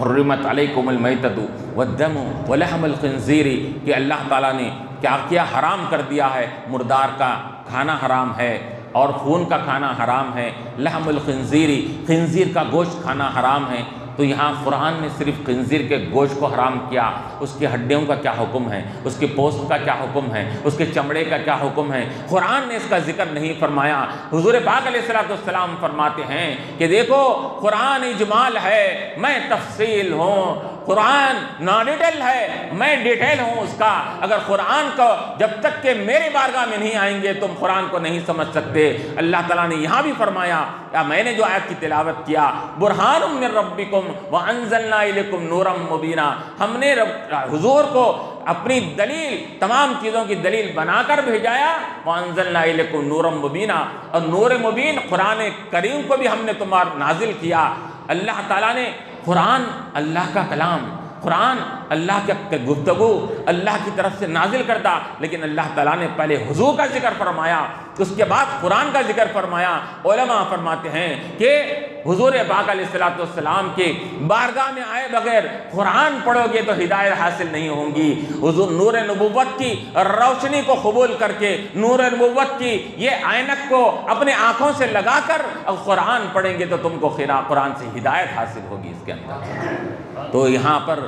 حرمت علیکم المیتۃ والدم ولحم الخنزیر، کہ اللہ تعالیٰ نے کیا کیا حرام کر دیا ہے، مردار کا کھانا حرام ہے اور خون کا کھانا حرام ہے، لحم الخنزیر، خنزیر کا گوشت کھانا حرام ہے۔ تو یہاں قرآن نے صرف خنزیر کے گوشت کو حرام کیا، اس کی ہڈیوں کا کیا حکم ہے، اس کے پوست کا کیا حکم ہے، اس کے چمڑے کا کیا حکم ہے، قرآن نے اس کا ذکر نہیں فرمایا۔ حضور پاک علیہ الصلوۃ والسلام فرماتے ہیں کہ دیکھو قرآن اجمال ہے، میں تفصیل ہوں، قرآن نا ڈیٹیل ہے، میں ڈیٹیل ہوں اس کا۔ اگر قرآن کو جب تک کہ میرے بارگاہ میں نہیں آئیں گے تم قرآن کو نہیں سمجھ سکتے۔ اللہ تعالیٰ نے یہاں بھی فرمایا، یا میں نے جو آیت کی تلاوت کیا، برہان من ربکم وانزلنا الیکم نورا مبینا، ہم نے حضور کو اپنی دلیل، تمام چیزوں کی دلیل بنا کر بھیجایا۔ وانزلنا الیکم نورا مبینا، اور نور مبین قرآن کریم کو بھی ہم نے تمہارا نازل کیا۔ اللہ تعالیٰ نے قرآن اللہ کا کلام، قرآن اللہ کے گفتگو اللہ کی طرف سے نازل کردہ، لیکن اللہ تعالیٰ نے پہلے حضور کا ذکر فرمایا، اس کے بعد قرآن کا ذکر فرمایا۔ علماء فرماتے ہیں کہ حضور پاک علیہ الصلوۃ والسلام کے بارگاہ میں آئے بغیر قرآن پڑھو گے تو ہدایت حاصل نہیں ہوں گی۔ حضور نور نبوت کی روشنی کو قبول کر کے، نور نبوت کی یہ عینک کو اپنے آنکھوں سے لگا کر اب قرآن پڑھیں گے تو تم کو قرآن سے ہدایت حاصل ہوگی اس کے اندر۔ تو یہاں پر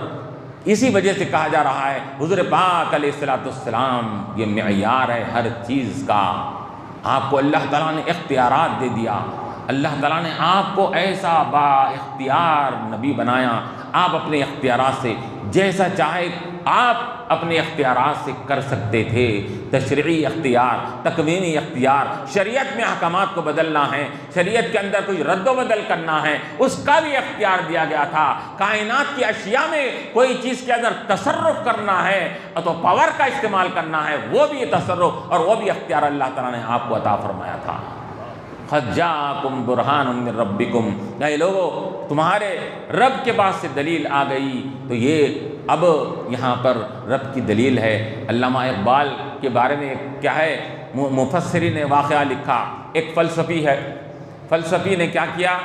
اسی وجہ سے کہا جا رہا ہے حضور پاک علیہ الصلوۃ والسلام یہ معیار ہے ہر چیز کا۔ آپ کو اللہ تعالیٰ نے اختیارات دے دیا، اللہ تعالیٰ نے آپ کو ایسا با اختیار نبی بنایا، آپ اپنے اختیارات سے جیسا چاہے آپ اپنے اختیارات سے کر سکتے تھے۔ تشریعی اختیار، تکوینی اختیار، شریعت میں احکامات کو بدلنا ہے، شریعت کے اندر کوئی رد و بدل کرنا ہے، اس کا بھی اختیار دیا گیا تھا۔ کائنات کی اشیاء میں کوئی چیز کے اندر تصرف کرنا ہے تو پاور کا استعمال کرنا ہے، وہ بھی تصرف اور وہ بھی اختیار اللہ تعالیٰ نے آپ کو عطا فرمایا تھا۔ قَدْ جَاءَكُمْ بُرْهَانٌ مِّن رَبِّكُمْ، اے لوگو تمہارے رب کے پاس سے دلیل آ گئی۔ تو یہ اب یہاں پر رب کی دلیل ہے۔ علامہ اقبال کے بارے میں کیا ہے، مفسرین نے واقعہ لکھا، ایک فلسفی ہے، فلسفی نے کیا کیا،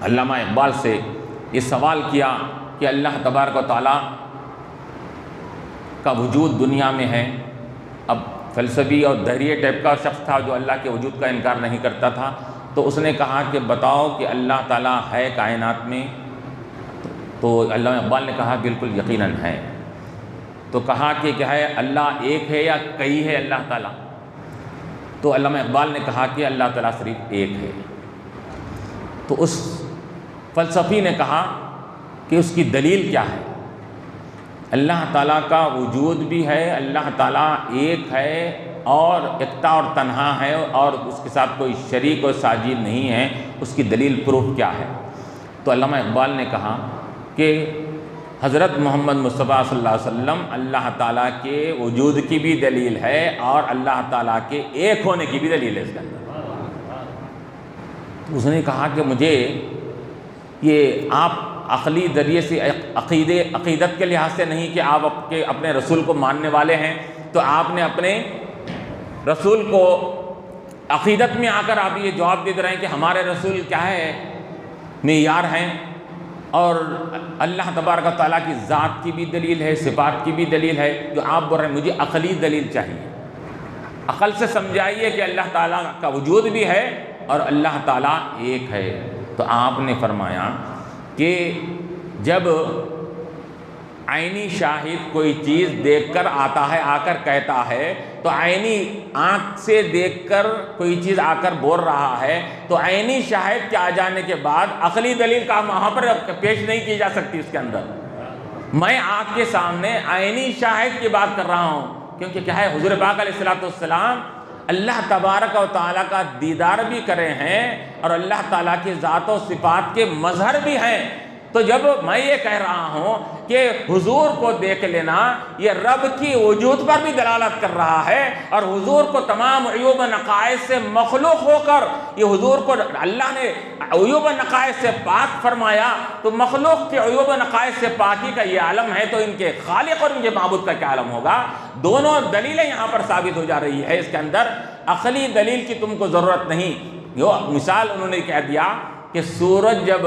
علامہ اقبال سے یہ سوال کیا کہ اللہ تبارک و تعالیٰ کا وجود دنیا میں ہے۔ اب فلسفی اور دہریے ٹائپ کا شخص تھا جو اللہ کے وجود کا انکار نہیں کرتا تھا، تو اس نے کہا کہ بتاؤ کہ اللہ تعالیٰ ہے کائنات میں؟ تو علامہ اقبال نے کہا بالکل یقیناً ہے۔ تو کہا کہ کیا ہے، اللہ ایک ہے یا کئی ہے اللہ تعالیٰ؟ تو علامہ اقبال نے کہا کہ اللہ تعالیٰ صرف ایک ہے۔ تو اس فلسفی نے کہا کہ اس کی دلیل کیا ہے؟ اللہ تعالیٰ کا وجود بھی ہے، اللہ تعالیٰ ایک ہے اور یکتا اور تنہا ہے اور اس کے ساتھ کوئی شریک اور ساجد نہیں ہے، اس کی دلیل پروف کیا ہے؟ تو علامہ اقبال نے کہا کہ حضرت محمد مصطفیٰ صلی اللہ علیہ وسلم اللہ تعالیٰ کے وجود کی بھی دلیل ہے اور اللہ تعالیٰ کے ایک ہونے کی بھی دلیل ہے اس کے اندر۔ تو اس نے کہا کہ مجھے یہ آپ عقلی ذریعے سے عقیدت کے لحاظ سے نہیں کہ آپ اپنے رسول کو ماننے والے ہیں، تو آپ نے اپنے رسول کو عقیدت میں آ کر آپ یہ جواب دے رہے ہیں کہ ہمارے رسول کیا ہے، معیار ہیں، اور اللہ تبارک و تعالیٰ کی ذات کی بھی دلیل ہے، صفات کی بھی دلیل ہے۔ جو آپ بول رہے ہیں مجھے عقلی دلیل چاہیے، عقل سے سمجھائیے کہ اللہ تعالیٰ کا وجود بھی ہے اور اللہ تعالیٰ ایک ہے۔ تو آپ نے فرمایا کہ جب عینی شاہد کوئی چیز دیکھ کر آتا ہے، آ کر کہتا ہے، تو عینی آنکھ سے دیکھ کر کوئی چیز آ کر بول رہا ہے، تو عینی شاہد کے آ جانے کے بعد عقلی دلیل کا وہاں پر پیش نہیں کی جا سکتی۔ اس کے اندر میں آپ کے سامنے عینی شاہد کی بات کر رہا ہوں، کیونکہ کیا ہے، حضور پاک علیہ الصلوۃ والسلام اللہ تبارک و تعالیٰ کا دیدار بھی کرے ہیں اور اللہ تعالیٰ کی ذات و صفات کے مظہر بھی ہیں۔ تو جب میں یہ کہہ رہا ہوں کہ حضور کو دیکھ لینا یہ رب کی وجود پر بھی دلالت کر رہا ہے، اور حضور کو تمام عیوب و نقائص سے مخلوق ہو کر یہ حضور کو اللہ نے عیوب و نقائص سے پاک فرمایا، تو مخلوق کے عیوب و نقائص سے پاکی کا یہ عالم ہے، تو ان کے خالق اور ان کے معبود کا کیا عالم ہوگا؟ دونوں دلیلیں یہاں پر ثابت ہو جا رہی ہے۔ اس کے اندر عقلی دلیل کی تم کو ضرورت نہیں۔ یہ مثال انہوں نے کہہ دیا کہ سورج جب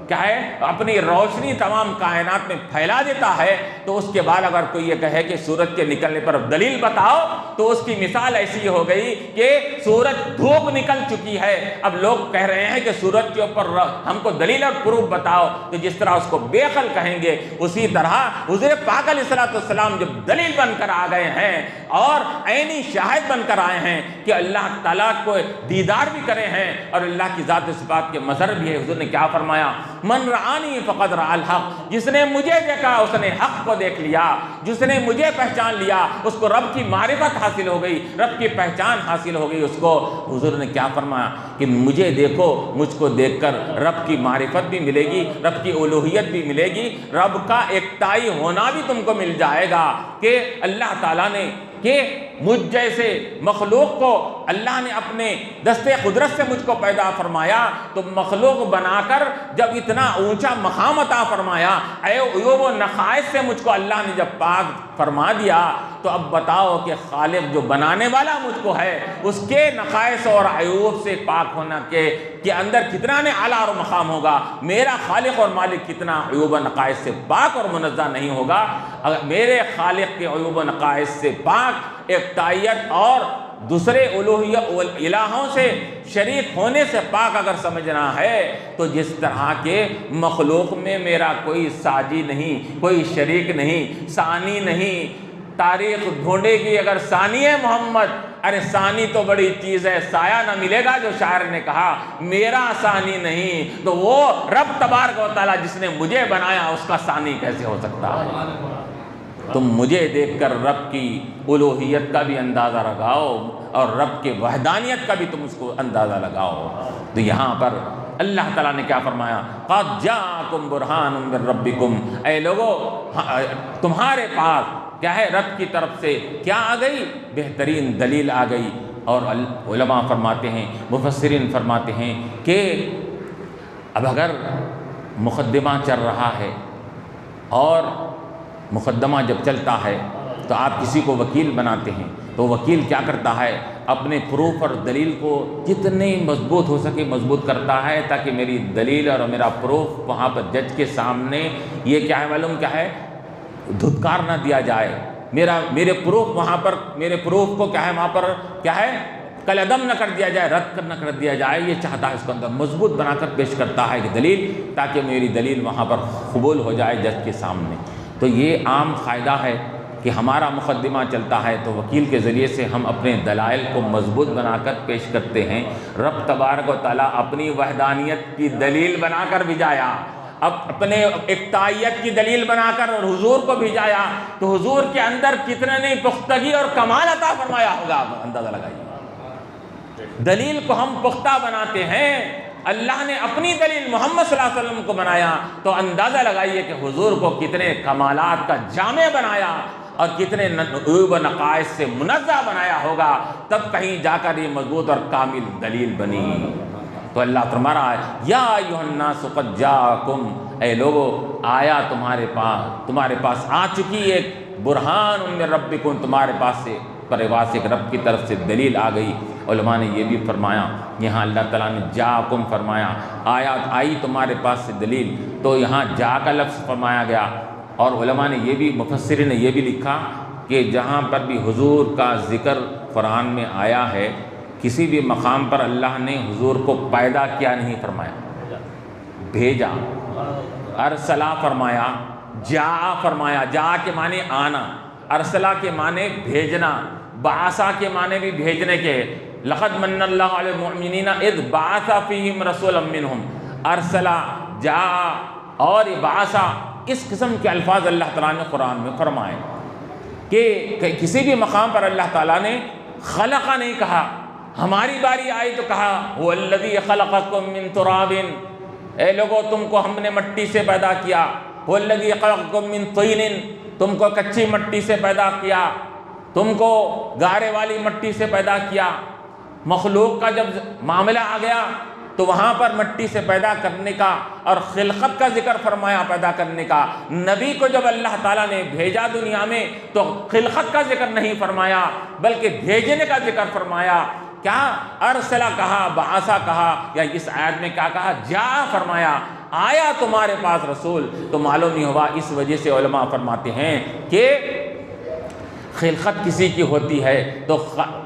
کیا ہے اپنی روشنی تمام کائنات میں پھیلا دیتا ہے، تو اس کے بعد اگر کوئی یہ کہے کہ سورج کے نکلنے پر دلیل بتاؤ، تو اس کی مثال ایسی ہو گئی کہ سورج دھوپ نکل چکی ہے، اب لوگ کہہ رہے ہیں کہ سورج کے اوپر ہم کو دلیل اور پروف بتاؤ، تو جس طرح اس کو بے عقل کہیں گے، اسی طرح حضور پاک علیہ الصلوۃ والسلام جب دلیل بن کر آ گئے ہیں اور عینی شاہد بن کر آئے ہیں کہ اللہ تعالیٰ کو دیدار بھی کرے ہیں اور اللہ کی ذات و صفات کے مظہر بھی ہے، حضور نے کیا فرمایا؟ من رعانی فقد رأى الحق، جس نے مجھے دیکھا اس نے حق کو دیکھ لیا، جس نے مجھے پہچان لیا اس کو رب کی معرفت حاصل ہو گئی، رب کی پہچان حاصل ہو گئی اس کو۔ حضور نے کیا فرمایا کہ مجھے دیکھو، مجھ کو دیکھ کر رب کی معرفت بھی ملے گی، رب کی الوہیت بھی ملے گی، رب کا ایکتائی ہونا بھی تم کو مل جائے گا، کہ اللہ تعالیٰ نے کہ مجھ جیسے مخلوق کو اللہ نے اپنے دستے قدرت سے مجھ کو پیدا فرمایا، تو مخلوق بنا کر جب اتنا اونچا مقام عطا فرمایا، عیوب و نقائص سے مجھ کو اللہ نے جب پاک فرما دیا، تو اب بتاؤ کہ خالق جو بنانے والا مجھ کو ہے، اس کے نقائص اور عیوب سے پاک ہونا کے اندر کتنا نے اعلیٰ اور مقام ہوگا، میرا خالق اور مالک کتنا عیوب و نقائص سے پاک اور منزہ نہیں ہوگا۔ اگر میرے خالق کے عیوب و نقائص سے پاک، ایکتائیت اور دوسرے الہوں سے شریک ہونے سے پاک اگر سمجھنا ہے تو جس طرح کے مخلوق میں میرا کوئی ساجی نہیں، کوئی شریک نہیں، ثانی نہیں، تاریخ ڈھونڈے گی اگر ثانی ہے محمد، ارے ثانی تو بڑی چیز ہے، سایہ نہ ملے گا، جو شاعر نے کہا میرا ثانی نہیں، تو وہ رب تبارک و تعالیٰ جس نے مجھے بنایا اس کا ثانی کیسے ہو سکتا ہے؟ تم مجھے دیکھ کر رب کی الوہیت کا بھی اندازہ لگاؤ اور رب کے وحدانیت کا بھی تم اس کو اندازہ لگاؤ۔ تو یہاں پر اللہ تعالیٰ نے کیا فرمایا؟ قَدْ جَاءَكُمْ بُرْهَانٌ مِّن رَبِّكُمْ، اے لوگو تمہارے پاس کیا ہے؟ رب کی طرف سے کیا آ گئی؟ بہترین دلیل آ گئی۔ اور علماء فرماتے ہیں، مفسرین فرماتے ہیں کہ اب اگر مقدمہ چل رہا ہے اور مقدمہ جب چلتا ہے تو آپ کسی کو وکیل بناتے ہیں تو وکیل کیا کرتا ہے؟ اپنے پروف اور دلیل کو جتنے مضبوط ہو سکے مضبوط کرتا ہے تاکہ میری دلیل اور میرا پروف وہاں پر جج کے سامنے یہ کیا ہے معلوم کیا ہے؟ دھتکار نہ دیا جائے، میرے پروف وہاں پر، میرے پروف کو کیا ہے وہاں پر کیا ہے؟ کالعدم نہ کر دیا جائے، رد نہ کر دیا جائے، یہ چاہتا ہے اس کو اندر مضبوط بنا کر پیش کرتا ہے کہ دلیل، تاکہ میری دلیل وہاں پر قبول ہو جائے جج کے سامنے۔ تو یہ عام قاعدہ ہے کہ ہمارا مقدمہ چلتا ہے تو وکیل کے ذریعے سے ہم اپنے دلائل کو مضبوط بنا کر پیش کرتے ہیں۔ رب تبارک و تعالیٰ اپنی وحدانیت کی دلیل بنا کر بھیجایا، اب اپنے اقتائیت کی دلیل بنا کر اور حضور کو بھیجایا، تو حضور کے اندر کتنے پختگی اور کمال عطا فرمایا ہوگا، آپ اندازہ لگائیے۔ دلیل کو ہم پختہ بناتے ہیں، اللہ نے اپنی دلیل محمد صلی اللہ علیہ وسلم کو بنایا، تو اندازہ لگائیے کہ حضور کو کتنے کمالات کا جامع بنایا اور کتنے عیوب و نقائص سے منزہ بنایا ہوگا، تب کہیں جا کر یہ مضبوط اور کامل دلیل بنی۔ تو اللہ فرما رہا ہے یا ایھا الناس قد جاءکم، اے لوگو آیا تمہارے پاس آ چکی ایک برہان من ربکم، تمہارے پاس سے پرواز ایک رب کی طرف سے دلیل آ گئی۔ علماء نے یہ بھی فرمایا، یہاں اللہ تعالیٰ نے جاءکم فرمایا، آیات آئی تمہارے پاس سے دلیل، تو یہاں جا کا لفظ فرمایا گیا۔ اور علماء نے یہ بھی، مفسرین نے یہ بھی لکھا کہ جہاں پر بھی حضور کا ذکر قرآن میں آیا ہے، کسی بھی مقام پر اللہ نے حضور کو پیدا کیا نہیں فرمایا، بھیجا۔ ارسلہ فرمایا، جا فرمایا، جا کے معنی آنا، ارسلہ کے معنی بھیجنا، بعثا کے معنی بھی بھیجنے کے، لقد من اللہ علی المؤمنین اذ بعث فیہم رسولا منہم، ارسلہ، جا اور بعثا، اس قسم کے الفاظ اللہ تعالیٰ نے قرآن میں فرمائے کہ کسی بھی مقام پر اللہ تعالیٰ نے خلقہ نہیں کہا، ہماری باری آئی تو کہا هو الذی خلقکم من تراب، اے لوگو تم کو ہم نے مٹی سے پیدا کیا، هو الذی خلقکم من طین، تم کو کچی مٹی سے پیدا کیا، تم کو گارے والی مٹی سے پیدا کیا۔ مخلوق کا جب معاملہ آ گیا تو وہاں پر مٹی سے پیدا کرنے کا اور خلقت کا ذکر فرمایا، پیدا کرنے کا۔ نبی کو جب اللہ تعالیٰ نے بھیجا دنیا میں تو خلقت کا ذکر نہیں فرمایا بلکہ بھیجنے کا ذکر فرمایا۔ کیا ارسلہ کہا، بعثہ کہا، یا اس آیت میں کیا کہا؟ جا فرمایا، آیا تمہارے پاس رسول۔ تو معلوم نہیں ہوا، اس وجہ سے علماء فرماتے ہیں کہ خلقت کسی کی ہوتی ہے تو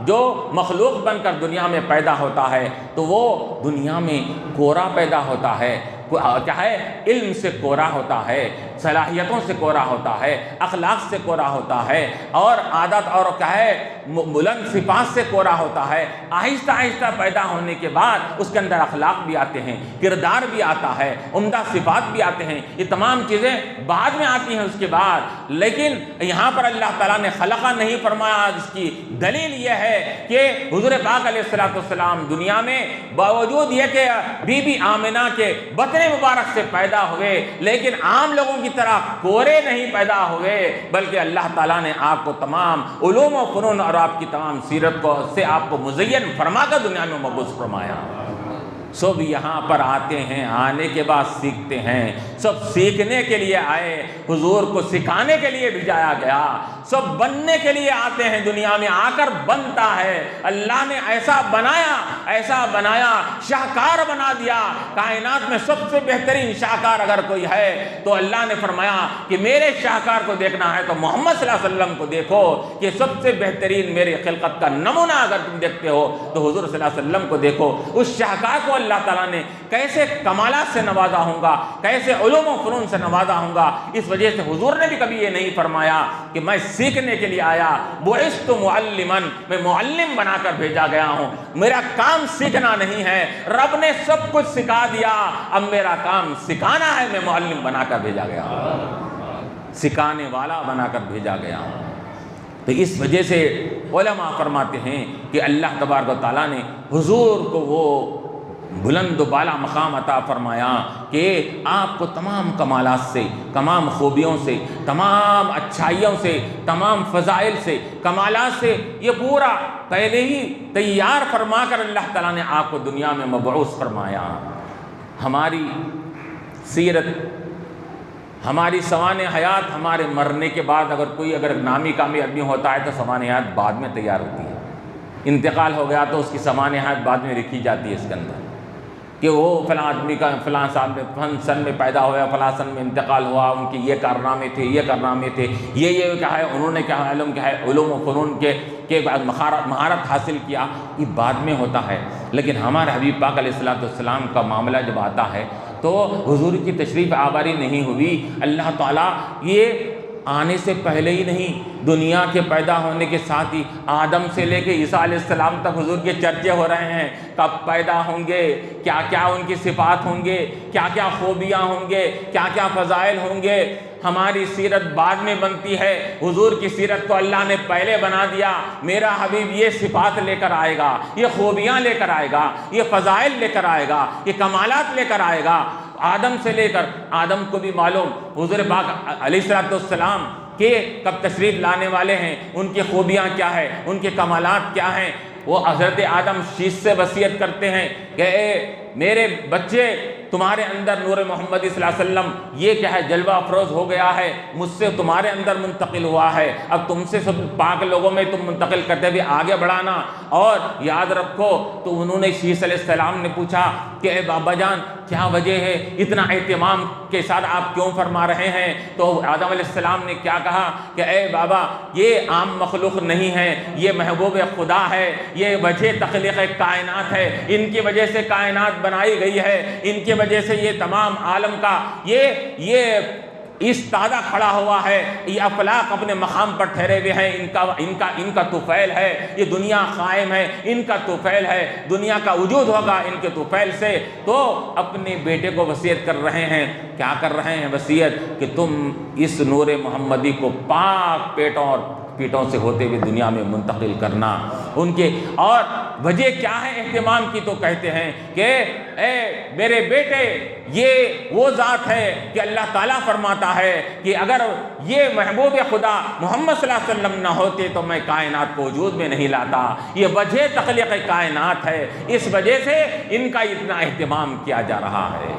جو مخلوق بن کر دنیا میں پیدا ہوتا ہے تو وہ دنیا میں کورا پیدا ہوتا ہے، کیا ہے؟ علم سے کورا ہوتا ہے، صلاحیتوں سے کورا ہوتا ہے، اخلاق سے کورا ہوتا ہے، اور عادت اور کیا ہے بلند صفات سے کورا ہوتا ہے۔ آہستہ آہستہ پیدا ہونے کے بعد اس کے اندر اخلاق بھی آتے ہیں، کردار بھی آتا ہے، عمدہ صفات بھی آتے ہیں، یہ تمام چیزیں بعد میں آتی ہیں اس کے بعد۔ لیکن یہاں پر اللہ تعالیٰ نے خلقہ نہیں فرمایا، اس کی دلیل یہ ہے کہ حضور پاک علیہ السلام دنیا میں باوجود یہ کہ بی بی آمنہ کے بطن مبارک سے پیدا ہوئے لیکن عام لوگوں کی طرح کورے نہیں پیدا ہوئے، بلکہ اللہ تعالیٰ نے آپ کو تمام علوم و فنون اور آپ کی تمام سیرت کو سے آپ کو مزین فرما کر دنیا میں مبعوث فرمایا۔ سب یہاں پر آتے ہیں، آنے کے بعد سیکھتے ہیں، سب سیکھنے کے لیے آئے، حضور کو سکھانے کے لیے بھیجایا گیا، سب بننے کے لیے آتے ہیں، دنیا میں آ کر بنتا ہے۔ اللہ نے ایسا بنایا، شاہکار بنا دیا۔ کائنات میں سب سے بہترین شاہکار اگر کوئی ہے تو اللہ نے فرمایا کہ میرے شاہکار کو دیکھنا ہے تو محمد صلی اللہ علیہ وسلم کو دیکھو، کہ سب سے بہترین میری خلقت کا نمونہ اگر تم دیکھتے ہو تو حضور صلی اللہ علیہ وسلم کو دیکھو۔ اس شاہکار کو اللہ تعالیٰ نے کیسے کمالات سے نوازا ہوں گا، کیسے علوم و فنون سے نوازا ہوں گا۔ اس وجہ سے حضور نے بھی کبھی یہ نہیں فرمایا کہ میں سیکھنے کے لیے آیا، بعثت معلما، میں معلم بنا کر بھیجا گیا ہوں، میرا کام سیکھنا نہیں ہے، رب نے سب کچھ سکھا دیا، اب میرا کام سکھانا ہے، میں معلم بنا کر بھیجا گیا ہوں، سکھانے والا بنا کر بھیجا گیا ہوں۔ تو اس وجہ سے علماء فرماتے ہیں کہ اللہ تبارک و تعالیٰ نے حضور کو وہ بلند و بالا مقام عطا فرمایا کہ آپ کو تمام کمالات سے، تمام خوبیوں سے، تمام اچھائیوں سے، تمام فضائل سے، کمالات سے یہ پورا پہلے ہی تیار فرما کر اللہ تعالیٰ نے آپ کو دنیا میں مبعوث فرمایا۔ ہماری سیرت، ہماری سوانح حیات، ہمارے مرنے کے بعد اگر نامی کامی آدمی ہوتا ہے تو سوانح حیات بعد میں تیار ہوتی ہے۔ انتقال ہو گیا تو اس کی سوانح حیات بعد میں لکھی جاتی ہے اس کے اندر، کہ وہ فلاں آدمی کا فلاں سال میں فلاں سن میں پیدا ہوا، فلاں سن میں انتقال ہوا، ان کے یہ کارنامے تھے، یہ کارنامے تھے، یہ کیا ہے، انہوں نے کیا علم کیا ہے، علوم و فنون کے بعد مہارت حاصل کیا، یہ بعد میں ہوتا ہے۔ لیکن ہمارے حبیب پاک علیہ السلام کا معاملہ جب آتا ہے تو حضور کی تشریف آوری نہیں ہوئی، اللہ تعالیٰ یہ آنے سے پہلے ہی نہیں، دنیا کے پیدا ہونے کے ساتھ ہی آدم سے لے کے عیسیٰ علیہ السلام تک حضور کے چرچے ہو رہے ہیں، کب پیدا ہوں گے، کیا کیا ان کی صفات ہوں گے، کیا کیا خوبیاں ہوں گے، کیا کیا فضائل ہوں گے۔ ہماری سیرت بعد میں بنتی ہے، حضور کی سیرت کو اللہ نے پہلے بنا دیا۔ میرا حبیب یہ صفات لے کر آئے گا، یہ خوبیاں لے کر آئے گا، یہ فضائل لے کر آئے گا، یہ کمالات لے کر آئے گا۔ آدم سے لے کر، آدم کو بھی معلوم حضور پاک علیہ السلام کہ کب تشریف لانے والے ہیں، ان کی خوبیاں کیا ہے، ان کے کمالات کیا ہیں۔ وہ حضرت آدم شیش سے وصیت کرتے ہیں کہ اے میرے بچے، تمہارے اندر نور محمد صلی اللہ علیہ وسلم یہ کیا ہے، جلوہ افروز ہو گیا ہے، مجھ سے تمہارے اندر منتقل ہوا ہے، اب تم سے سب پاک لوگوں میں تم منتقل کرتے ہوئے آگے بڑھانا اور یاد رکھو۔ تو انہوں نے شیش علیہ السلام نے پوچھا کہ اے بابا جان کیا وجہ ہے، اتنا اہتمام کے ساتھ آپ کیوں فرما رہے ہیں؟ تو آدم علیہ السلام نے کیا کہا کہ اے بابا، یہ عام مخلوق نہیں ہے، یہ محبوب خدا ہے، یہ وجہ تخلیق کائنات ہے، ان کی وجہ سے کائنات بنائی گئی ہے، ان کی وجہ سے یہ تمام عالم کا یہ استادہ کھڑا ہوا ہے، یہ افلاق اپنے مقام پر ٹھہرے ہوئے ہیں، ان کا طفیل ہے، یہ دنیا قائم ہے، ان کا طفیل ہے، دنیا کا وجود ہوگا ان کے طفیل سے۔ تو اپنے بیٹے کو وصیت کر رہے ہیں، کیا کر رہے ہیں وصیت، کہ تم اس نور محمدی کو پاک پیٹوں سے ہوتے ہوئے دنیا میں منتقل کرنا۔ ان کے اور وجہ کیا ہے اہتمام کی، تو کہتے ہیں کہ اے میرے بیٹے، یہ وہ ذات ہے کہ اللہ تعالیٰ فرماتا ہے کہ اگر یہ محبوب خدا محمد صلی اللہ علیہ وسلم نہ ہوتے تو میں کائنات کو وجود میں نہیں لاتا، یہ وجہ تخلیق کائنات ہے، اس وجہ سے ان کا اتنا اہتمام کیا جا رہا ہے۔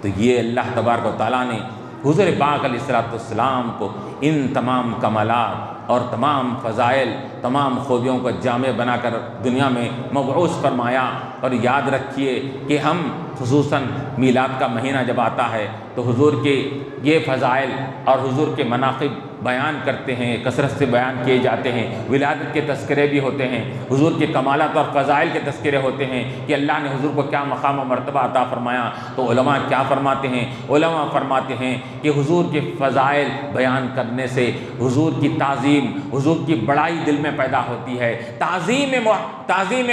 تو یہ اللہ تبارک و تعالیٰ نے حضور پاک علیہ السلام کو ان تمام کمالات اور تمام فضائل، تمام خوبیوں کو جامع بنا کر دنیا میں مبعوث فرمایا۔ اور یاد رکھیے کہ ہم خصوصاً میلاد کا مہینہ جب آتا ہے تو حضور کے یہ فضائل اور حضور کے مناقب بیان کرتے ہیں، کثرت سے بیان کیے جاتے ہیں، ولادت کے تذکرے بھی ہوتے ہیں، حضور کے کمالات اور فضائل کے تذکرے ہوتے ہیں کہ اللہ نے حضور کو کیا مقام و مرتبہ عطا فرمایا۔ تو علماء کیا فرماتے ہیں؟ علماء فرماتے ہیں کہ حضور کے فضائل بیان کرنے سے حضور کی تعظیم، حضور کی بڑائی دل میں پیدا ہوتی ہے۔ تعظیم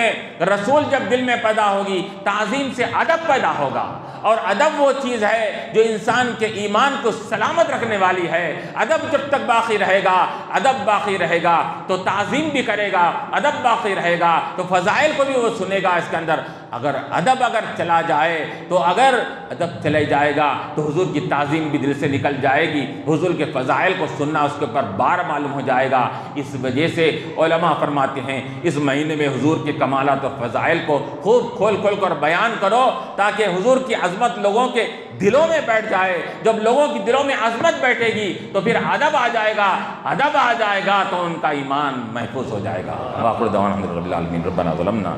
رسول جب دل میں پیدا ہوگی، تعظیم سے ادب پیدا ہوگا، اور ادب وہ چیز ہے جو انسان کے ایمان کو سلامت رکھنے والی ہے۔ ادب جب تک باقی رہے گا، ادب باقی رہے گا تو تعظیم بھی کرے گا، ادب باقی رہے گا تو فضائل کو بھی وہ سنے گا اس کے اندر۔ اگر ادب چلا جائے تو اگر ادب چلے جائے گا تو حضور کی تعظیم بھی دل سے نکل جائے گی، حضور کے فضائل کو سننا اس کے اوپر بار معلوم ہو جائے گا۔ اس وجہ سے علماء فرماتے ہیں اس مہینے میں حضور کے کمالات اور فضائل کو خوب کھول کر بیان کرو، تاکہ حضور کی عظمت لوگوں کے دلوں میں بیٹھ جائے، جب لوگوں کی دلوں میں عظمت بیٹھے گی تو پھر ادب آ جائے گا، ادب آ جائے گا تو ان کا ایمان محفوظ ہو جائے گا۔ وآخر دعوانا الحمد للہ رب العالمین۔ ربنا ظلمنا